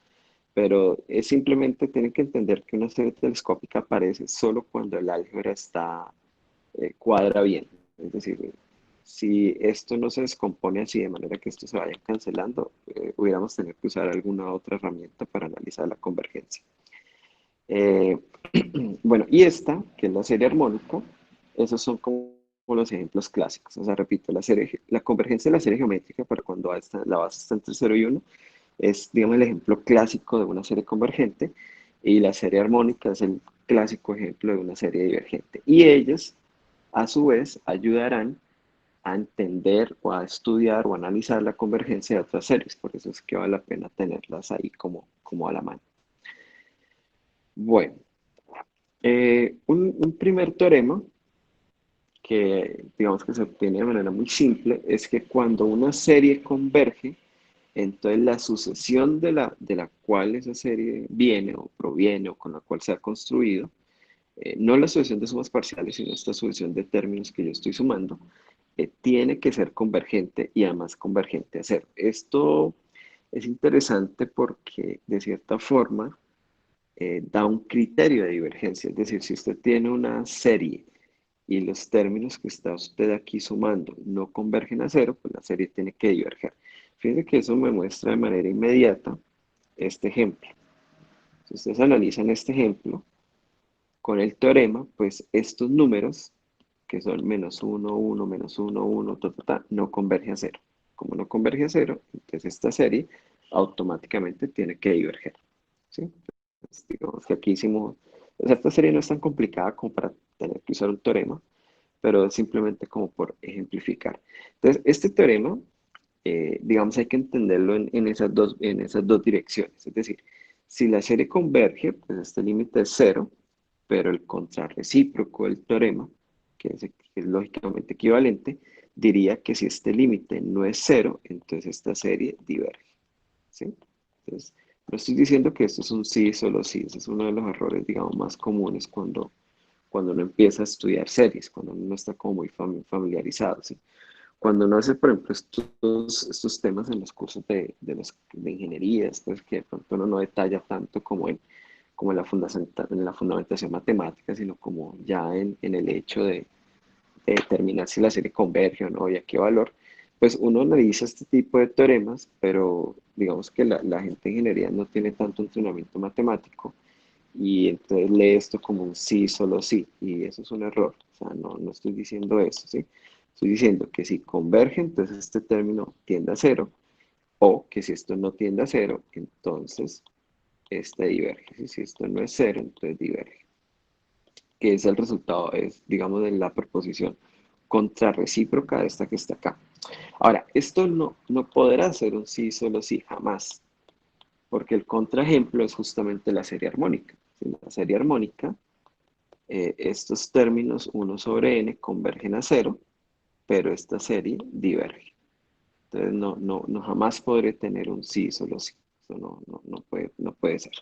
Pero es simplemente tienen que entender que una serie telescópica aparece solo cuando el álgebra está cuadra bien. Es decir, si esto no se descompone así de manera que esto se vaya cancelando, hubiéramos tenido que usar alguna otra herramienta para analizar la convergencia. Eh, bueno, y esta, que es la serie armónica, esos son como los ejemplos clásicos. O sea, repito, la convergencia de la serie geométrica para cuando la base está entre 0 y 1 es, digamos, el ejemplo clásico de una serie convergente y la serie armónica es el clásico ejemplo de una serie divergente. Y ellas, a su vez, ayudarán a entender o a estudiar o analizar la convergencia de otras series. Por eso es que vale la pena tenerlas ahí como a la mano. Bueno, un primer teorema que digamos que se obtiene de manera muy simple es que cuando una serie converge, entonces la sucesión de la cual esa serie viene o proviene o con la cual se ha construido, no la sucesión de sumas parciales, sino esta sucesión de términos que yo estoy sumando, tiene que ser convergente y además convergente a cero. Esto es interesante porque de cierta forma da un criterio de divergencia, es decir, si usted tiene una serie y los términos que está usted aquí sumando no convergen a cero, pues la serie tiene que diverger. Fíjense que eso me muestra de manera inmediata este ejemplo. Si ustedes analizan este ejemplo con el teorema, pues estos números, que son menos uno, uno, menos uno, uno, no convergen a cero. Como no converge a cero, entonces esta serie automáticamente tiene que diverger. ¿Sí? Entonces, digamos que aquí hicimos, o sea, esta serie no es tan complicada como para tener que usar un teorema, pero simplemente como por ejemplificar. Entonces, este teorema, digamos, hay que entenderlo en esas dos direcciones. Es decir, si la serie converge, pues este límite es cero, pero el contrarrecíproco del teorema, que es lógicamente equivalente, diría que si este límite no es cero, entonces esta serie diverge. ¿Sí? Entonces, no estoy diciendo que esto es un sí, solo sí. Ese es uno de los errores, digamos, más comunes cuando uno empieza a estudiar series, cuando uno no está como muy familiarizado, ¿sí? Cuando uno hace, por ejemplo, estos temas en los cursos de ingeniería, pues que de pronto uno no detalla tanto como en la fundamentación matemática, sino como ya en el hecho de determinar si la serie converge o no y a qué valor, pues uno analiza este tipo de teoremas, pero digamos que la gente de ingeniería no tiene tanto entrenamiento matemático y entonces lee esto como un sí, solo sí, y eso es un error. O sea, no estoy diciendo eso, ¿sí? Estoy diciendo que si converge, entonces este término tiende a cero, o que si esto no tiende a cero, entonces este diverge. Si esto no es cero, entonces diverge. Que es el resultado, es, digamos, de la proposición contrarrecíproca de esta que está acá. Ahora, esto no podrá ser un sí, solo sí, jamás, porque el contraejemplo es justamente la serie armónica. En la serie armónica, estos términos 1 sobre n convergen a cero, pero esta serie diverge. Entonces no jamás podré tener un sí, solo sí. Eso no puede ser.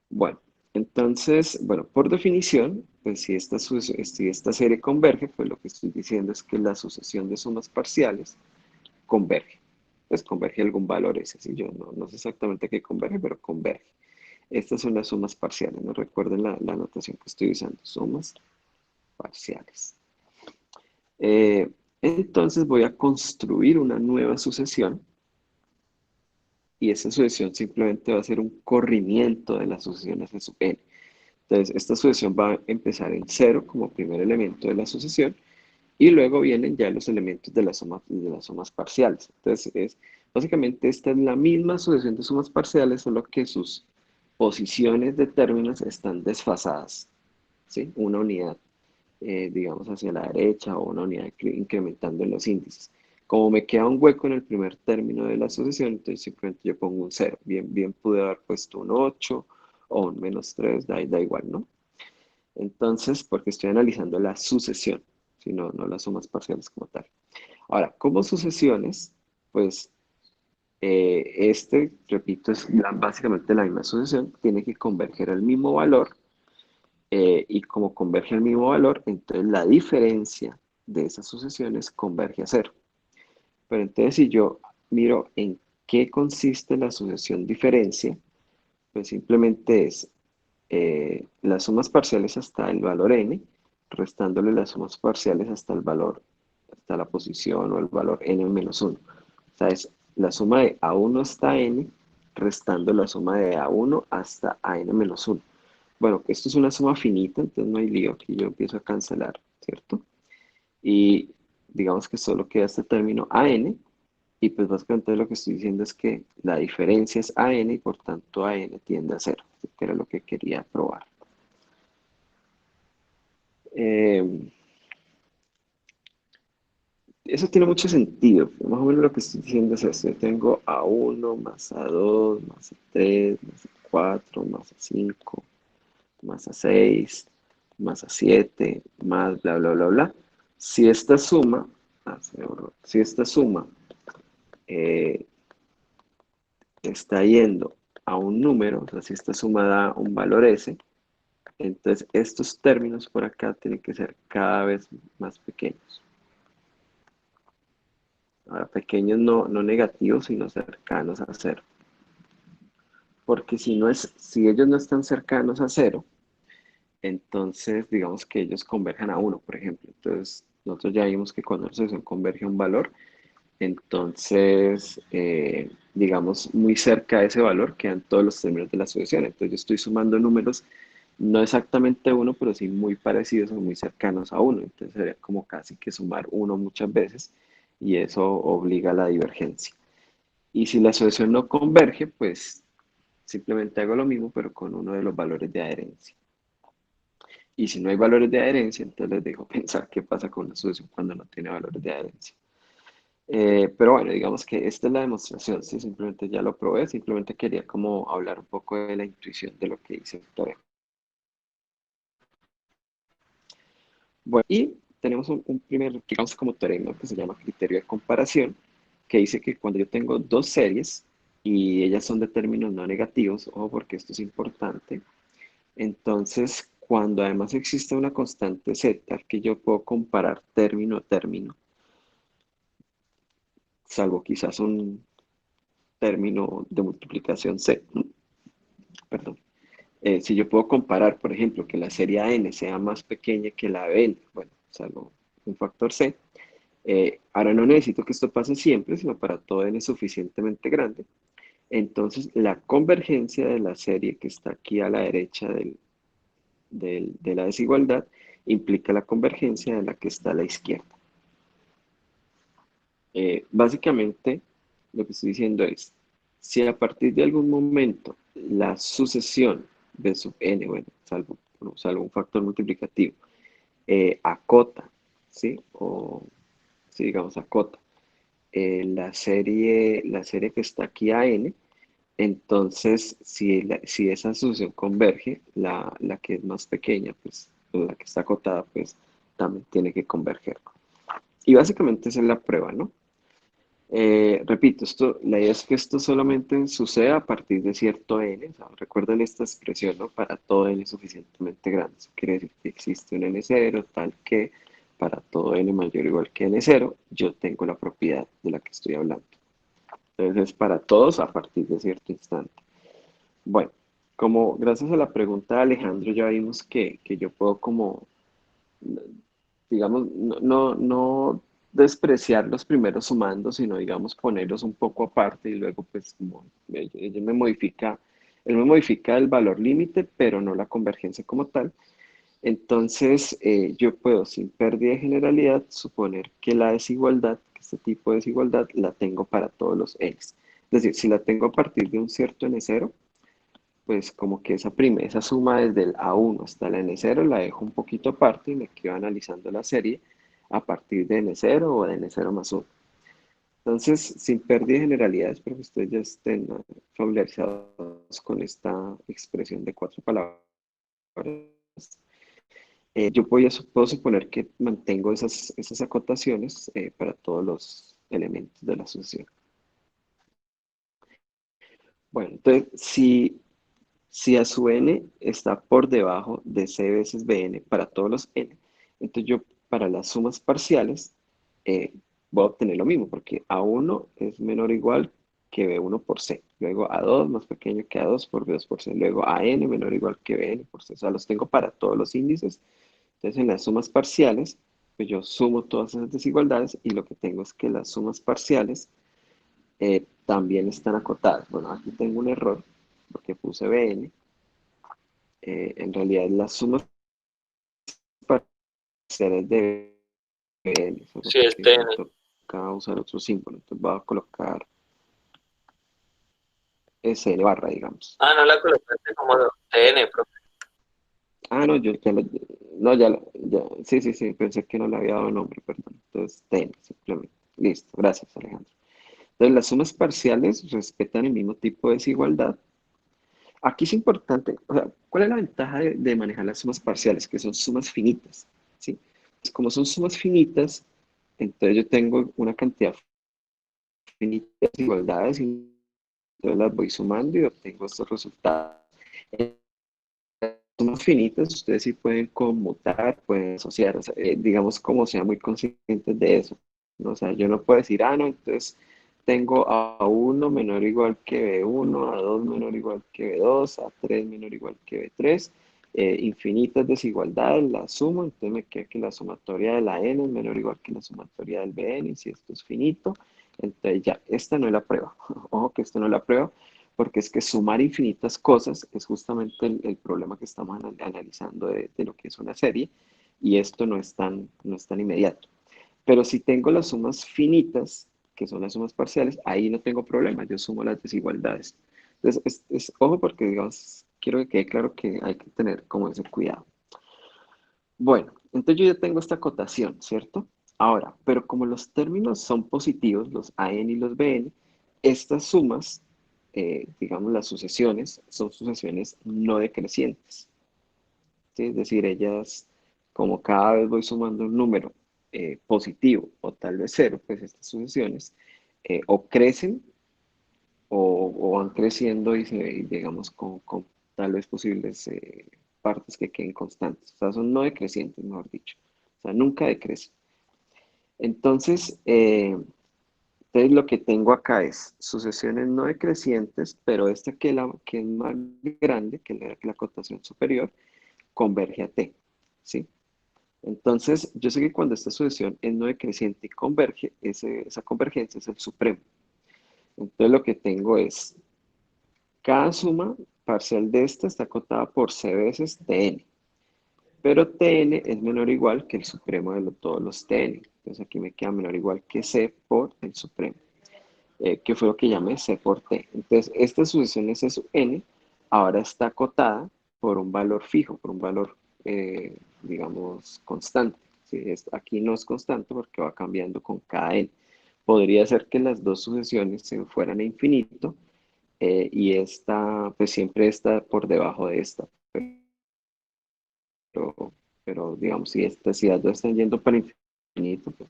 Bueno, Entonces, bueno, por definición, pues si esta serie converge, pues lo que estoy diciendo es que la sucesión de sumas parciales converge. Pues converge algún valor ese, si yo no sé exactamente qué converge, pero converge. Estas son las sumas parciales, ¿no? Recuerden la notación que estoy usando, sumas parciales. Entonces voy a construir una nueva sucesión y esa sucesión simplemente va a ser un corrimiento de las sucesiones de sub n. Entonces, esta sucesión va a empezar en 0 como primer elemento de la sucesión y luego vienen ya los elementos de las sumas parciales. Entonces, básicamente esta es la misma sucesión de sumas parciales, solo que sus posiciones de términos están desfasadas, ¿sí? Una unidad, digamos, hacia la derecha o una unidad incrementando en los índices. Como me queda un hueco en el primer término de la sucesión, entonces simplemente yo pongo un 0. Bien pude haber puesto un 8 o un -3, da igual, ¿no? Entonces, porque estoy analizando la sucesión, si no las sumas parciales como tal. Ahora, como sucesiones, pues repito, es básicamente la misma sucesión, tiene que converger al mismo valor, y como converge al mismo valor, entonces la diferencia de esas sucesiones converge a 0. Pero entonces si yo miro en qué consiste la sucesión diferencia, pues simplemente es las sumas parciales hasta el valor n, restándole las sumas parciales hasta el valor, hasta la posición o el valor n menos 1. O sea, es la suma de a1 hasta n, restando la suma de a1 hasta a n menos 1. Bueno, esto es una suma finita, entonces no hay lío, aquí yo empiezo a cancelar, ¿cierto? Y digamos que solo queda este término an, y pues básicamente lo que estoy diciendo es que la diferencia es an y por tanto an tiende a 0, que era lo que quería probar. Eso tiene mucho sentido. Más o menos lo que estoy diciendo es esto. Yo tengo A1 más A2 más A3 más A4 más A5 más A6 más A7 más bla, bla, bla, bla. Si esta suma, si esta suma está yendo a un número, o sea, si esta suma da un valor S, entonces estos términos por acá tienen que ser cada vez más pequeños. Ahora, pequeños no negativos, sino cercanos a 0. Porque si ellos no están cercanos a 0, entonces digamos que ellos converjan a 1, por ejemplo. Entonces, nosotros ya vimos que cuando la sucesión converge a un valor, entonces, digamos, muy cerca de ese valor quedan todos los términos de la sucesión. Entonces, yo estoy sumando números no exactamente 1, pero sí muy parecidos o muy cercanos a 1. Entonces, sería como casi que sumar 1 muchas veces y eso obliga a la divergencia. Y si la sucesión no converge, pues simplemente hago lo mismo, pero con uno de los valores de adherencia. Y si no hay valores de adherencia, entonces les dejo pensar qué pasa con la sucesión cuando no tiene valores de adherencia. Pero bueno, digamos que esta es la demostración, ¿sí? Simplemente ya lo probé, simplemente quería como hablar un poco de la intuición de lo que hice el teorema. Bueno, y tenemos un primer, digamos como teorema que se llama criterio de comparación, que dice que cuando yo tengo dos series y ellas son de términos no negativos, ojo porque esto es importante, entonces cuando además existe una constante z que yo puedo comparar término a término, salvo quizás un término de multiplicación c, perdón. Si yo puedo comparar, por ejemplo, que la serie n sea más pequeña que la de n, bueno, salvo un factor c, ahora no necesito que esto pase siempre, sino para todo n suficientemente grande. Entonces, la convergencia de la serie que está aquí a la derecha de la desigualdad implica la convergencia de la que está a la izquierda. Básicamente, lo que estoy diciendo es, si a partir de algún momento la sucesión de sub n, bueno, salvo un factor multiplicativo, acota, ¿sí? O, sí, digamos, acota la serie que está aquí a n, entonces si esa sucesión converge, la que es más pequeña, pues la que está acotada, pues también tiene que converger. Y básicamente esa es la prueba, ¿no? Repito, la idea es que esto solamente suceda a partir de cierto n. O sea, recuerden esta expresión, ¿no? Para todo n suficientemente grande. Eso quiere decir que existe un n0 tal que para todo n mayor o igual que n0, yo tengo la propiedad de la que estoy hablando. Entonces es para todos a partir de cierto instante. Bueno, como gracias a la pregunta de Alejandro ya vimos que yo puedo como digamos, no despreciar los primeros sumandos, sino, digamos, ponerlos un poco aparte y luego, pues, como él me modifica el valor límite, pero no la convergencia como tal. Entonces, yo puedo, sin pérdida de generalidad, suponer que la desigualdad, que este tipo de desigualdad, la tengo para todos los n. Es decir, si la tengo a partir de un cierto n0, pues como que esa suma desde el A1 hasta el N0 la dejo un poquito aparte y me quedo analizando la serie a partir de N0 o de N0 más 1. Entonces, sin pérdida de generalidades, espero que ustedes ya estén familiarizados con esta expresión de 4 palabras. Puedo suponer que mantengo esas acotaciones para todos los elementos de la sucesión. Bueno, entonces, si a su n está por debajo de c veces bn para todos los n, entonces yo para las sumas parciales voy a obtener lo mismo, porque a1 es menor o igual que b1 por c, luego a2 más pequeño que a2 por b2 por c, luego a n menor o igual que bn por c, o sea, los tengo para todos los índices. Entonces en las sumas parciales, pues yo sumo todas esas desigualdades y lo que tengo es que las sumas parciales también están acotadas. Bueno, aquí tengo un error porque puse bn. En realidad las sumas parciales de bn, solo Sí, que me toca usar otro símbolo. Entonces voy a colocar sn barra, digamos. Ah, no la colocaste como TN, profe. Ah, no, sí, sí, sí, pensé que no le había dado nombre, perdón. Entonces, ten, simplemente. Listo, gracias, Alejandro. Entonces, las sumas parciales respetan el mismo tipo de desigualdad. Aquí es importante, o sea, ¿cuál es la ventaja de manejar las sumas parciales? Que son sumas finitas, ¿sí? Pues como son sumas finitas, entonces yo tengo una cantidad finita de desigualdades y entonces las voy sumando y obtengo estos resultados. En sumas finitas, ustedes sí pueden conmutar, pueden asociar, o sea, digamos como sean muy conscientes de eso, ¿no? O sea, yo no puedo decir, no, entonces tengo A1 menor o igual que B1, A2 menor o igual que B2, A3 menor o igual que B3, infinitas desigualdades, las sumo, entonces me queda que la sumatoria de la N es menor o igual que la sumatoria del Bn, y si esto es finito, entonces ya, esta no es la prueba, ojo que esto no es la prueba, porque es que sumar infinitas cosas es justamente el problema que estamos analizando de lo que es una serie, y esto no es tan inmediato. Pero si tengo las sumas finitas, que son las sumas parciales, ahí no tengo problema, yo sumo las desigualdades. Entonces, ojo porque, digamos, quiero que quede claro que hay que tener como ese cuidado. Bueno, entonces yo ya tengo esta acotación, ¿cierto? Ahora, pero como los términos son positivos, los AN y los BN, estas sumas, digamos las sucesiones, son sucesiones no decrecientes. ¿Sí? Es decir, ellas, como cada vez voy sumando un número positivo o tal vez cero, pues estas sucesiones o crecen o van creciendo y digamos con tal vez posibles partes que queden constantes. O sea, son no decrecientes, mejor dicho. O sea, nunca decrecen. Entonces, lo que tengo acá es sucesiones no decrecientes, pero esta que es más grande, que la cotación superior, converge a t, ¿sí? Entonces, yo sé que cuando esta sucesión es no decreciente y converge, esa convergencia es el supremo. Entonces, lo que tengo es, cada suma parcial de esta está acotada por c veces tn, pero tn es menor o igual que el supremo de todos los tn. Entonces, aquí me queda menor o igual que c por el supremo, que fue lo que llamé c por t. Entonces, esta sucesión S sub n ahora está acotada por un valor fijo, por un valor, digamos, constante. ¿Sí? Aquí no es constante porque va cambiando con cada n. Podría ser que las dos sucesiones se fueran a infinito y esta, pues siempre está por debajo de esta. Pero digamos, si las dos están yendo para infinito, pues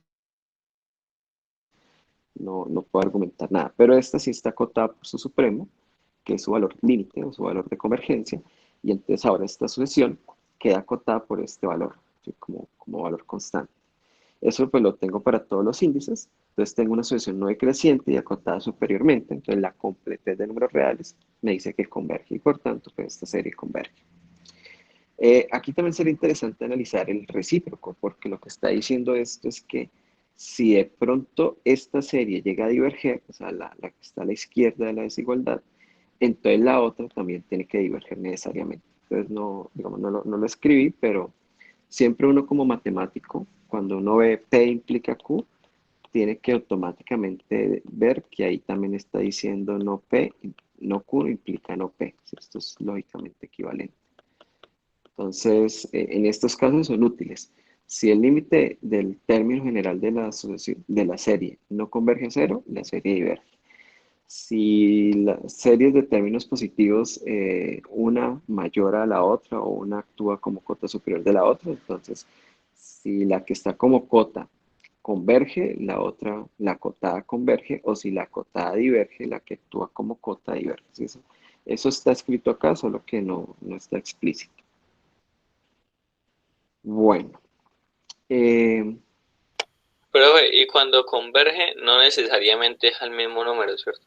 no puedo argumentar nada. Pero esta sí está acotada por su supremo, que es su valor límite o su valor de convergencia, y entonces ahora esta sucesión queda acotada por este valor, ¿sí? Como valor constante. Eso pues lo tengo para todos los índices, entonces tengo una sucesión no decreciente y acotada superiormente, entonces la completez de números reales me dice que converge y por tanto pues esta serie converge. Aquí también sería interesante analizar el recíproco, porque lo que está diciendo esto es que si de pronto esta serie llega a diverger, o sea, la que está a la izquierda de la desigualdad, entonces la otra también tiene que diverger necesariamente. Entonces, no, digamos, no lo escribí, pero siempre uno como matemático, cuando uno ve P implica Q, tiene que automáticamente ver que ahí también está diciendo no P, no Q implica no P. Esto es lógicamente equivalente. Entonces, en estos casos son útiles. Si el límite del término general de de la serie no converge a cero, la serie diverge. Si las series de términos positivos, una mayor a la otra o una actúa como cota superior de la otra, entonces si la que está como cota converge, la otra, la cotada converge, o si la cotada diverge, la que actúa como cota diverge. ¿Sí? Eso está escrito acá, solo que no está explícito. Bueno, eh, Profe, y cuando converge, no necesariamente es al mismo número, ¿cierto?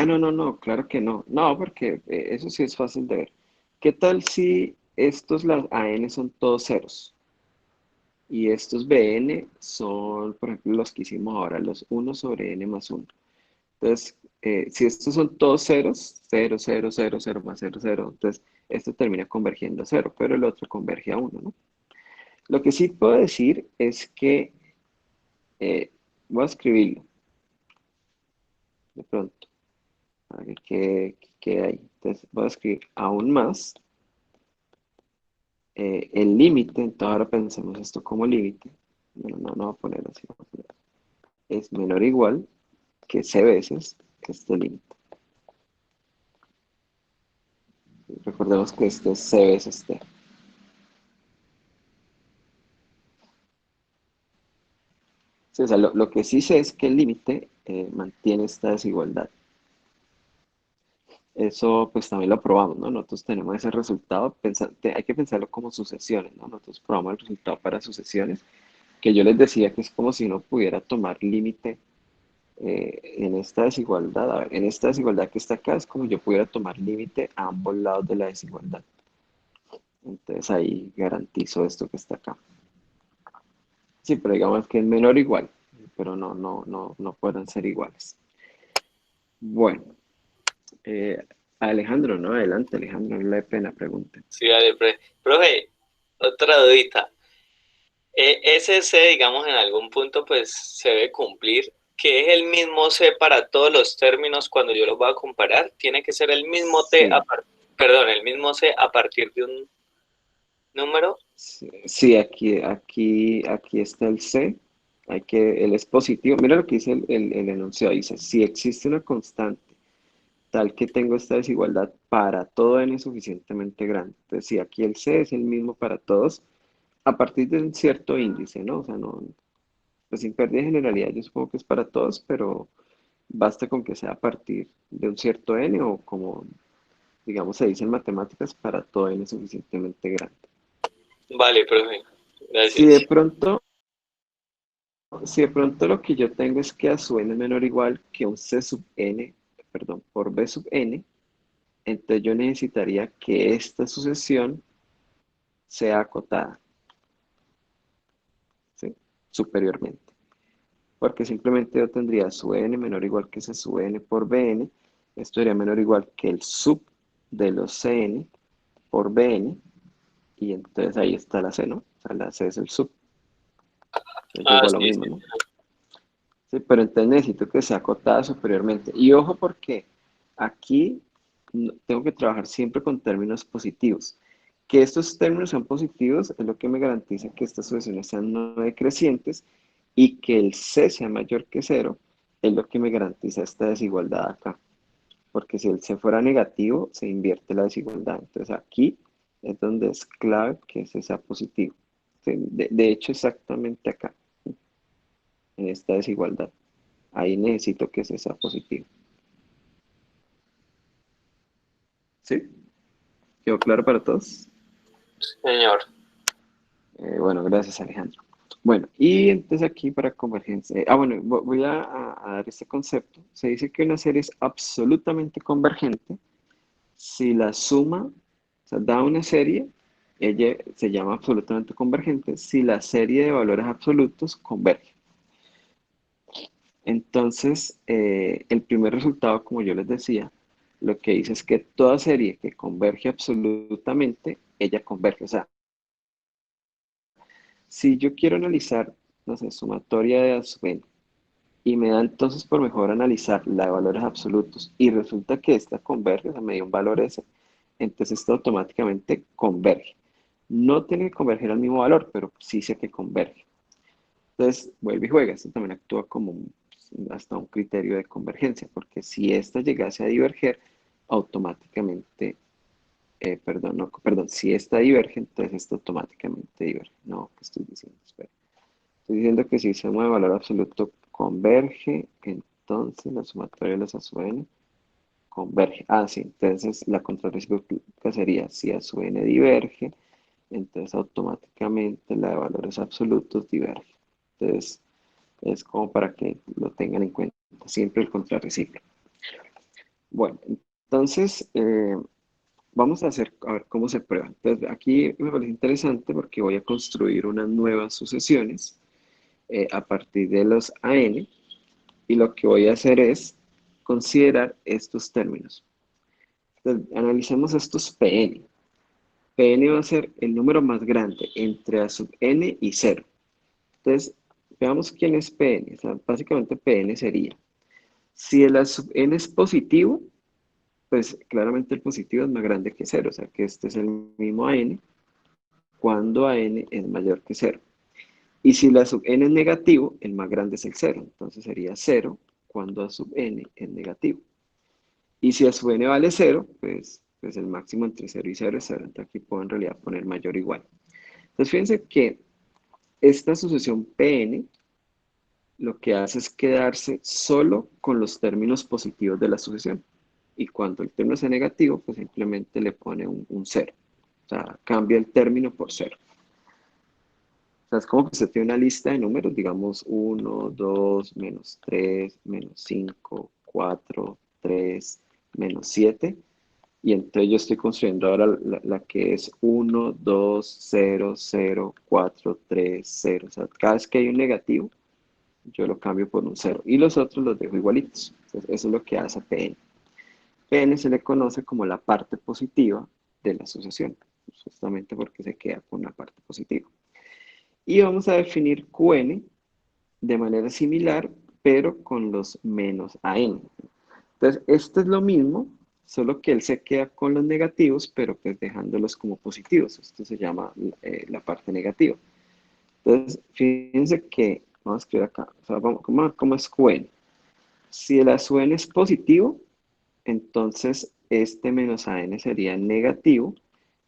no, claro que no. No, porque eso sí es fácil de ver. ¿Qué tal si estos, las AN son todos ceros? Y estos BN son, por ejemplo, los que hicimos ahora, los 1 sobre n más 1. Entonces, si estos son todos ceros, 0, 0, 0, 0 más 0, 0, entonces esto termina convergiendo a 0, pero el otro converge a 1, ¿no? Lo que sí puedo decir es que, voy a escribirlo de pronto, para que quede ahí. Entonces, voy a escribir aún más el límite, entonces ahora pensemos esto como límite. Bueno, no voy a poner así, voy a poner, es menor o igual que c veces este límite. Recordemos que esto es c veces t. Sí, o sea, lo que sí sé es que el límite mantiene esta desigualdad. Eso pues también lo probamos, ¿no? Nosotros tenemos ese resultado, hay que pensarlo como sucesiones, ¿no? Nosotros probamos el resultado para sucesiones, que yo les decía que es como si uno pudiera tomar límite en esta desigualdad. A ver, en esta desigualdad que está acá es como yo pudiera tomar límite a ambos lados de la desigualdad. Entonces ahí garantizo esto que está acá. Sí, pero digamos que es menor o igual, pero no pueden ser iguales. Bueno, eh, Alejandro, ¿no? Adelante, Alejandro, no le dé pena, pregunte. Sí, vale, profe, otra dudita. Ese C, digamos, en algún punto, pues se debe cumplir, que es el mismo C para todos los términos cuando yo los voy a comparar. Tiene que ser el mismo Sí, el mismo C a partir de un número. sí, aquí está el C, él es positivo. Mira lo que dice el enunciado, dice, si existe una constante tal que tengo esta desigualdad para todo n suficientemente grande. Entonces, si aquí el C es el mismo para todos, a partir de un cierto índice, ¿no? O sea, pues sin pérdida de generalidad, yo supongo que es para todos, pero basta con que sea a partir de un cierto n o como, digamos, se dice en matemáticas, para todo n suficientemente grande. Vale, profe, Si de gracias. pronto, si de pronto lo que yo tengo es que a su n es menor o igual que un c sub n, perdón, por b sub n, entonces yo necesitaría que esta sucesión sea acotada, ¿sí? Superiormente. Porque simplemente yo tendría su n menor o igual que c sub n por bn, esto sería menor o igual que el sub de los cn por bn, y entonces ahí está la c, ¿no? O sea, la c es el sub, es Ah, igual a lo sí, mismo, sí. ¿no? Sí, pero entonces necesito que sea acotada superiormente. Y ojo porque aquí tengo que trabajar siempre con términos positivos. Que estos términos sean positivos es lo que me garantiza que estas sucesiones sean no decrecientes y que el C sea mayor que cero es lo que me garantiza esta desigualdad acá. Porque si el C fuera negativo, se invierte la desigualdad. Entonces aquí es donde es clave que ese sea positivo. Sí, de hecho, exactamente acá, en esta desigualdad. ahí necesito que ese sea positivo. ¿Sí? ¿Quedó claro para todos? Señor. Bueno, gracias Alejandro. Bueno, y entonces aquí para convergencia, bueno, voy a dar este concepto. Se dice que una serie es absolutamente convergente si la suma, o sea, da una serie, ella se llama absolutamente convergente si la serie de valores absolutos converge. Entonces, el primer resultado, como yo les decía, lo que dice es que toda serie que converge absolutamente, ella converge. O sea, si yo quiero analizar, no sé, sumatoria de A sub n, y me da entonces por mejor analizar la de valores absolutos, y resulta que esta converge, o sea, me dio un valor S, entonces esto automáticamente converge. No tiene que converger al mismo valor, pero sí sé que converge. Entonces, vuelve y juega. Esto también actúa como hasta un criterio de convergencia, porque si esta llegase a diverger, automáticamente, perdón, no, perdón, si esta diverge, entonces esto automáticamente diverge. No, ¿qué estoy diciendo? Espera. Estoy diciendo que si suma de valor absoluto converge, entonces la sumatoria de los A sub n converge. Ah, sí, entonces la contrarrecíproca sería si A sub n diverge, entonces automáticamente la de valores absolutos diverge. Entonces, es como para que lo tengan en cuenta, siempre el contrarrecíproco. Bueno, entonces vamos a ver cómo se prueba. Entonces, aquí me parece interesante porque voy a construir unas nuevas sucesiones a partir de los AN y lo que voy a hacer es considerar estos términos. Entonces, analicemos estos PN. PN va a ser el número más grande entre A sub n y 0. Entonces, veamos quién es PN. O sea, básicamente PN sería, si el A sub n es positivo, pues claramente el positivo es más grande que 0, o sea que este es el mismo AN cuando AN es mayor que 0. Y si la sub n es negativo, el más grande es el 0, entonces sería 0 cuando A sub n es negativo. Y si A sub n vale 0, pues el máximo entre 0 y 0 es 0, entonces aquí puedo en realidad poner mayor o igual. Entonces fíjense que esta sucesión Pn lo que hace es quedarse solo con los términos positivos de la sucesión. Y cuando el término sea negativo, pues simplemente le pone un 0. O sea, cambia el término por 0. O sea, es como que usted tiene una lista de números, digamos 1, 2, menos 3, menos 5, 4, 3, menos 7. Y entonces yo estoy construyendo ahora la que es 1, 2, 0, 0, 4, 3, 0. O sea, cada vez que hay un negativo, yo lo cambio por un 0 y los otros los dejo igualitos. Entonces, eso es lo que hace Pn. Pn se le conoce como la parte positiva de la sucesión, justamente porque se queda con la parte positiva. Y vamos a definir Qn de manera similar, pero con los menos AN. Entonces, esto es lo mismo, solo que él se queda con los negativos, pero pues dejándolos como positivos. Esto se llama la parte negativa. Entonces, fíjense que, vamos a escribir acá, o sea, ¿cómo es Qn? Si el A sub n es positivo, entonces este menos AN sería negativo,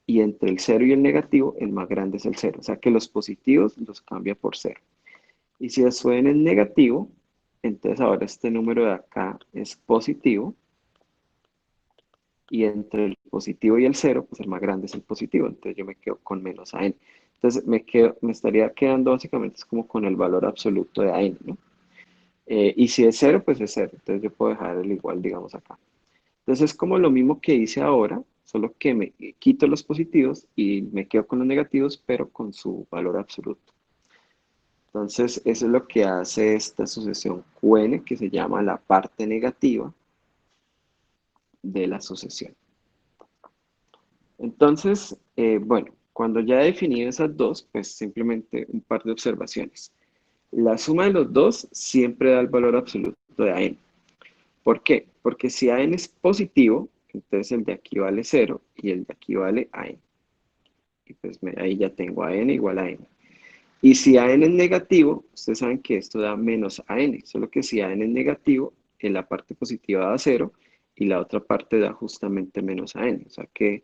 y entre el 0 y el negativo, el más grande es el 0. O sea que los positivos los cambia por 0. Y si A sub n es negativo, entonces ahora este número de acá es positivo, y entre el positivo y el 0, pues el más grande es el positivo, entonces yo me quedo con menos AN. Entonces me estaría quedando básicamente es como con el valor absoluto de AN, ¿no? Y si es 0, pues es 0, entonces yo puedo dejar el igual, digamos, acá. Entonces es como lo mismo que hice ahora, solo que me quito los positivos y me quedo con los negativos, pero con su valor absoluto. Entonces eso es lo que hace esta sucesión Qn, que se llama la parte negativa de la sucesión. Entonces, bueno, cuando ya he definido esas dos, pues simplemente un par de observaciones. La suma de los dos siempre da el valor absoluto de AN. ¿Por qué? Porque si AN es positivo, entonces el de aquí vale 0 y el de aquí vale AN. Y pues ahí ya tengo AN igual a N. Y si AN es negativo, ustedes saben que esto da menos AN, solo que si AN es negativo, en la parte positiva da 0 y la otra parte da justamente menos AN. O sea que,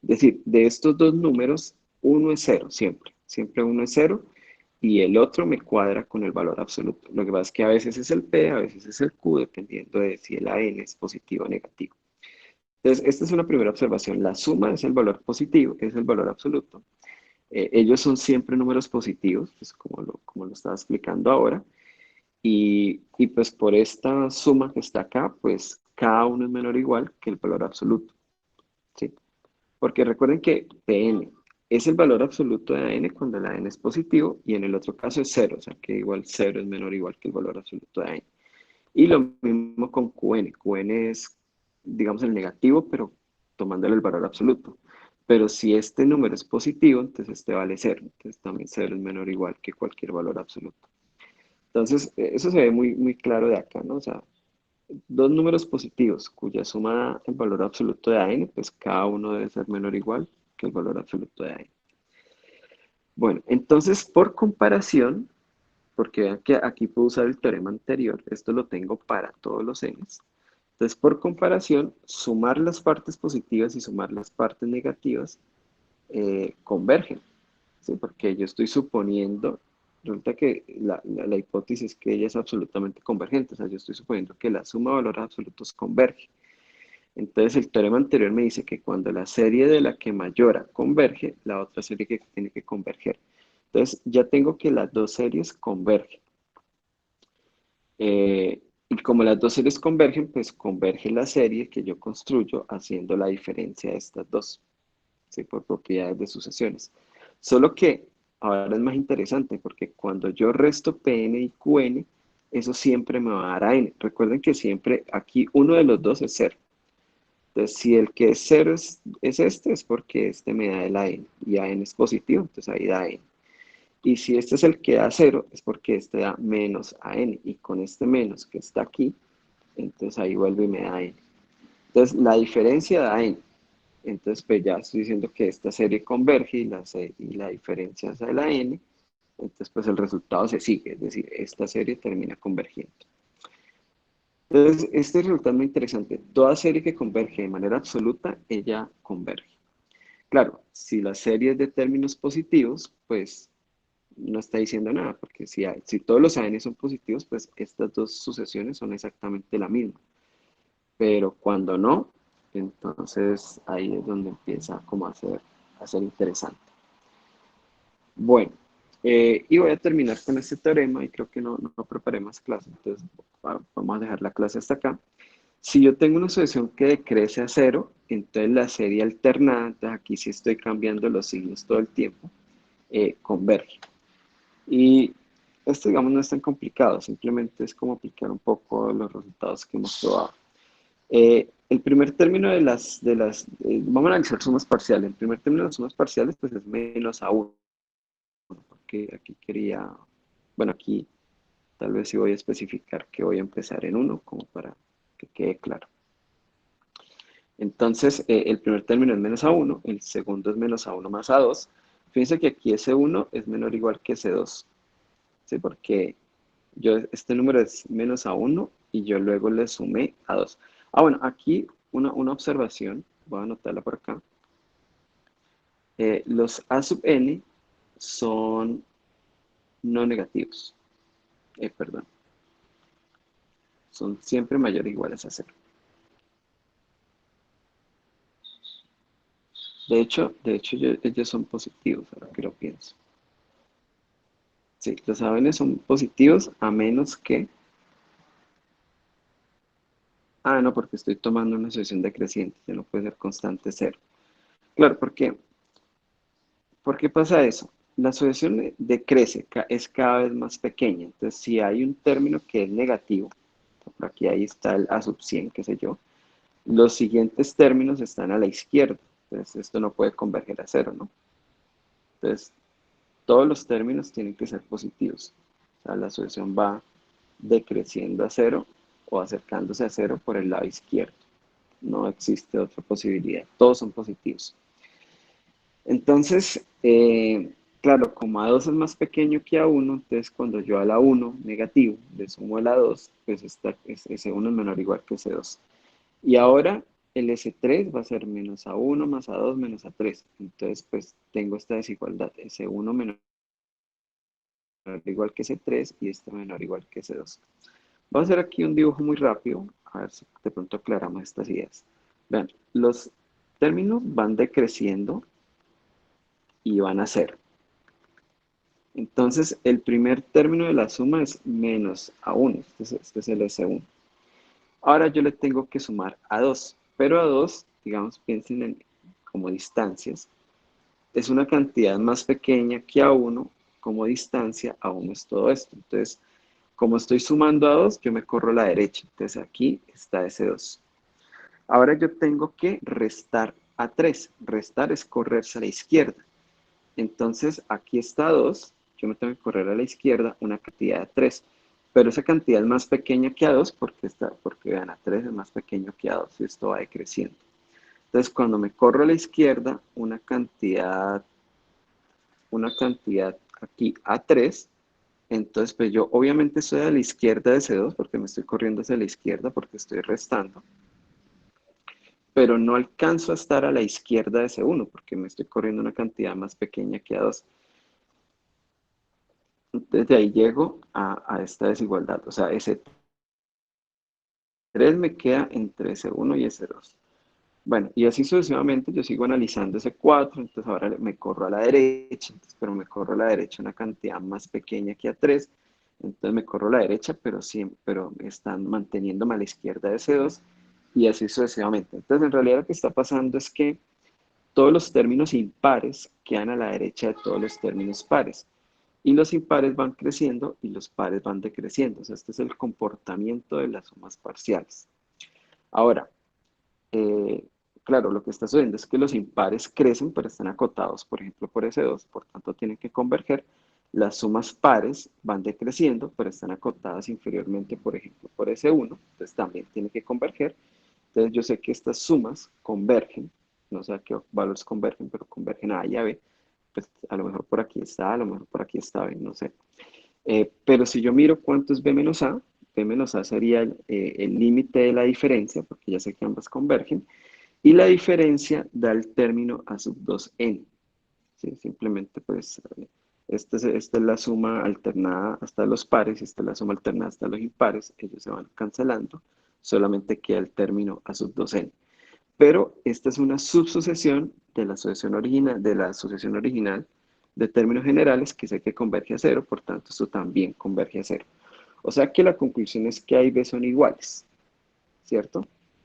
es decir, de estos dos números, uno es 0 siempre. Siempre uno es 0 y el otro me cuadra con el valor absoluto. Lo que pasa es que a veces es el P, a veces es el Q, dependiendo de si el AN es positivo o negativo. Entonces, esta es una primera observación. La suma es el valor positivo, que es el valor absoluto. Ellos son siempre números positivos, pues como lo estaba explicando ahora. Y pues por esta suma que está acá, pues cada uno es menor o igual que el valor absoluto, ¿sí? Porque recuerden que Pn es el valor absoluto de AN cuando el AN es positivo y en el otro caso es cero, o sea que igual cero es menor o igual que el valor absoluto de AN. Y lo mismo con Qn. Qn es, digamos, el negativo, pero tomándole el valor absoluto. Pero si este número es positivo, entonces este vale cero. Entonces también cero es menor o igual que cualquier valor absoluto. Entonces, eso se ve muy, muy claro de acá, ¿no? O sea, dos números positivos cuya suma da el valor absoluto de AN, pues cada uno debe ser menor o igual que el valor absoluto de AN. Bueno, entonces por comparación, porque vean que aquí puedo usar el teorema anterior, esto lo tengo para todos los n's. Entonces, por comparación, sumar las partes positivas y sumar las partes negativas convergen, ¿sí? Porque yo estoy suponiendo, resulta que la hipótesis es que ella es absolutamente convergente, o sea, yo estoy suponiendo que la suma de valores absolutos converge. Entonces, el teorema anterior me dice que cuando la serie de la que mayora converge, la otra serie que tiene que converger. Entonces, ya tengo que las dos series convergen. Y como las dos series convergen, pues converge la serie que yo construyo haciendo la diferencia de estas dos, ¿sí? Por propiedades de sucesiones. Solo que ahora es más interesante porque cuando yo resto Pn y Qn, eso siempre me va a dar a n. Recuerden que siempre aquí uno de los dos es cero. Entonces, si el que es cero es este, es porque este me da el AN. Y AN es positivo, entonces ahí da N. Y si este es el que da cero, es porque este da menos AN. Y con este menos que está aquí, entonces ahí vuelve y me da N. Entonces, la diferencia da N. Entonces, pues ya estoy diciendo que esta serie converge y la diferencia es la N. Entonces, pues el resultado se sigue. Es decir, esta serie termina convergiendo. Entonces, este resultado es muy interesante. Toda serie que converge de manera absoluta, ella converge. Claro, si la serie es de términos positivos, pues no está diciendo nada, porque si todos los AN son positivos, pues estas dos sucesiones son exactamente la misma. Pero cuando no, entonces ahí es donde empieza como a ser interesante. Bueno, y voy a terminar con este teorema y creo que no preparé más clases, entonces vamos a dejar la clase hasta acá. Si yo tengo una sucesión que decrece a cero, entonces la serie alternada, entonces aquí sí estoy cambiando los signos todo el tiempo, converge. Y esto, digamos, no es tan complicado, simplemente es como aplicar un poco los resultados que hemos probado. El primer término vamos a analizar sumas parciales. El primer término de las sumas parciales, pues es menos a 1, porque aquí bueno, aquí tal vez sí voy a especificar que voy a empezar en 1, como para que quede claro. Entonces, el primer término es menos a 1, el segundo es menos a 1 más a 2. Fíjense que aquí ese 1 es menor o igual que ese 2, ¿sí? Porque este número es menos a 1 y yo luego le sumé a 2. Ah, bueno, aquí una observación, voy a anotarla por acá. Los a sub n son no negativos. Perdón. Son siempre mayores o iguales a 0. De hecho ellos son positivos, ahora que lo pienso. Sí, los a son positivos a menos que... Ah, no, porque estoy tomando una sucesión decreciente, ya no puede ser constante 0. Claro, ¿por qué pasa eso? La sucesión decrece, es cada vez más pequeña. Entonces, si hay un término que es negativo, por aquí ahí está el a sub 100, qué sé yo, los siguientes términos están a la izquierda. Entonces, esto no puede converger a 0, ¿no? Entonces, todos los términos tienen que ser positivos. O sea, la sucesión va decreciendo a 0 o acercándose a 0 por el lado izquierdo. No existe otra posibilidad. Todos son positivos. Entonces, claro, como A2 es más pequeño que A1, entonces cuando yo a la 1 negativo le sumo a la 2, pues ese 1 es menor o igual que ese 2. Y ahora el S3 va a ser menos A1 más A2 menos A3. Entonces, pues tengo esta desigualdad, S1 menor igual que C3 y este menor igual que C2. Vamos a hacer aquí un dibujo muy rápido, a ver si de pronto aclaramos estas ideas. Vean, los términos van decreciendo y van a 0. Entonces, el primer término de la suma es menos A1, este es el S1. Ahora yo le tengo que sumar A2, pero A2, digamos, piensen en como distancias, es una cantidad más pequeña que A1, como distancia, A1 es todo esto. Entonces, como estoy sumando A2, yo me corro a la derecha. Entonces, aquí está S2. Ahora yo tengo que restar A3. Restar es correrse a la izquierda. Entonces, aquí está 2, yo me tengo que correr a la izquierda una cantidad de 3, pero esa cantidad es más pequeña que A2 porque vean, A3 es más pequeño que A2 y esto va decreciendo. Entonces, cuando me corro a la izquierda una cantidad aquí A3, entonces pues yo obviamente estoy a la izquierda de C2 porque me estoy corriendo hacia la izquierda porque estoy restando, pero no alcanzo a estar a la izquierda de C1 porque me estoy corriendo una cantidad más pequeña que A2. Desde ahí llego a esta desigualdad, o sea, ese 3 me queda entre ese 1 y ese 2. Bueno, y así sucesivamente yo sigo analizando ese 4, entonces ahora me corro a la derecha, pero me corro a la derecha una cantidad más pequeña que a 3, entonces me corro a la derecha, pero están manteniéndome a la izquierda de ese 2, y así sucesivamente. Entonces, en realidad lo que está pasando es que todos los términos impares quedan a la derecha de todos los términos pares. Y los impares van creciendo y los pares van decreciendo. O sea, este es el comportamiento de las sumas parciales. Ahora, eh, claro, lo que está sucediendo es que los impares crecen, pero están acotados, por ejemplo, por S2, por tanto tienen que converger. Las sumas pares van decreciendo, pero están acotadas inferiormente, por ejemplo, por S1, entonces también tienen que converger. Entonces yo sé que estas sumas convergen, no sé a qué valores convergen, pero convergen a A y a B. Pues a lo mejor por aquí está, a lo mejor por aquí está B, no sé. Pero si yo miro cuánto es B menos A sería el límite de la diferencia, porque ya sé que ambas convergen, y la diferencia da el término A sub 2n. ¿Sí? Simplemente pues esta es la suma alternada hasta los pares, esta es la suma alternada hasta los impares, ellos se van cancelando, solamente queda el término A sub 2n. Pero esta es una subsucesión de la sucesión original de términos generales que sé que converge a 0, por tanto esto también converge a 0. O sea que la conclusión es que A y B son iguales, ¿cierto?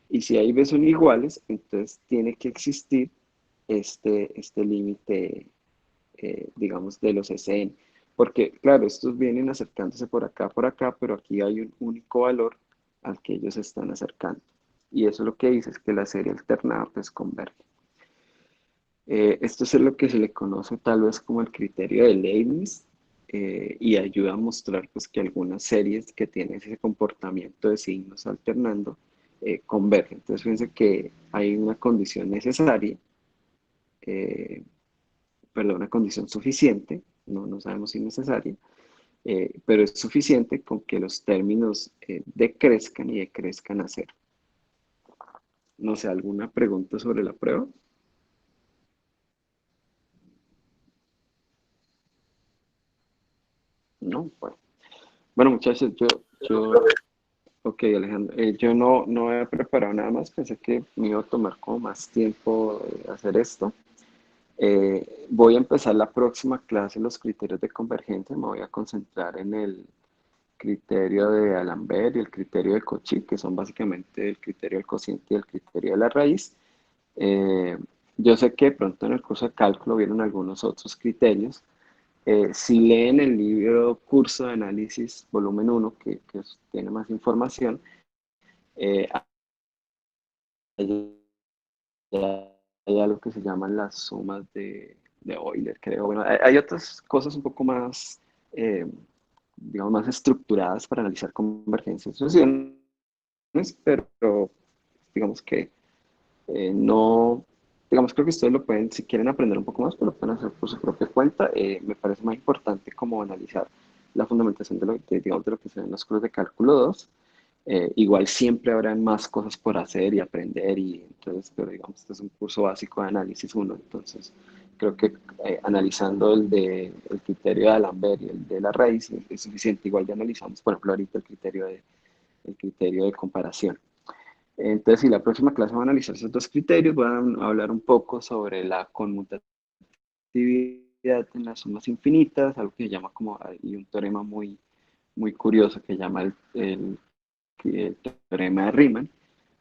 Y si A y B son iguales, entonces tiene que existir este límite, digamos, de los Sn. Porque, claro, estos vienen acercándose por acá, pero aquí hay un único valor al que ellos se están acercando. Y eso lo que dice es que la serie alternada pues converge. Esto es lo que se le conoce tal vez como el criterio de Leibniz, y ayuda a mostrar pues, que algunas series que tienen ese comportamiento de signos alternando convergen. Entonces fíjense que hay una condición necesaria, eh, perdón, una condición suficiente, no sabemos si necesaria, pero es suficiente con que los términos decrezcan y decrezcan a 0. No sé, ¿alguna pregunta sobre la prueba? No, bueno muchachos, ok, Alejandro, yo no he preparado nada más, pensé que me iba a tomar como más tiempo hacer esto. Voy a empezar la próxima clase, los criterios de convergencia, me voy a concentrar en el criterio de Alembert y el criterio de Cauchy, que son básicamente el criterio del cociente y el criterio de la raíz. Eh, yo sé que de pronto en el curso de cálculo vieron algunos otros criterios. Si leen el libro Curso de Análisis, volumen 1, que tiene más información, eh, hay, hay algo que se llaman las sumas de Euler, creo. Bueno, hay otras cosas un poco más, digamos, más estructuradas para analizar convergencias y sucesiones, pero digamos que no, digamos, creo que ustedes lo pueden, si quieren aprender un poco más, pues lo pueden hacer por su propia cuenta. Me parece más importante como analizar la fundamentación digamos, de lo que se ve en los cursos de cálculo 2. Igual siempre habrán más cosas por hacer y aprender, y entonces, pero digamos, este es un curso básico de análisis 1, entonces creo que analizando el criterio de D'Alembert y el de la raíz es suficiente. Igual ya analizamos, por ejemplo, ahorita el criterio de comparación. Entonces, si la próxima clase va a analizar esos dos criterios, van a hablar un poco sobre la conmutatividad en las sumas infinitas, algo que se llama como, y un teorema muy curioso que se llama el teorema de Riemann,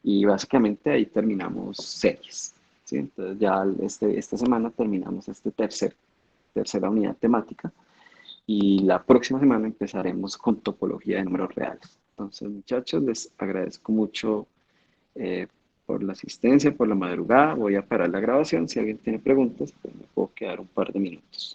y básicamente ahí terminamos series, ¿sí? Entonces ya esta semana terminamos tercera unidad temática, y la próxima semana empezaremos con topología de números reales. Entonces, muchachos, les agradezco mucho eh, por la asistencia, por la madrugada. Voy a parar la grabación. Si alguien tiene preguntas, pues me puedo quedar un par de minutos.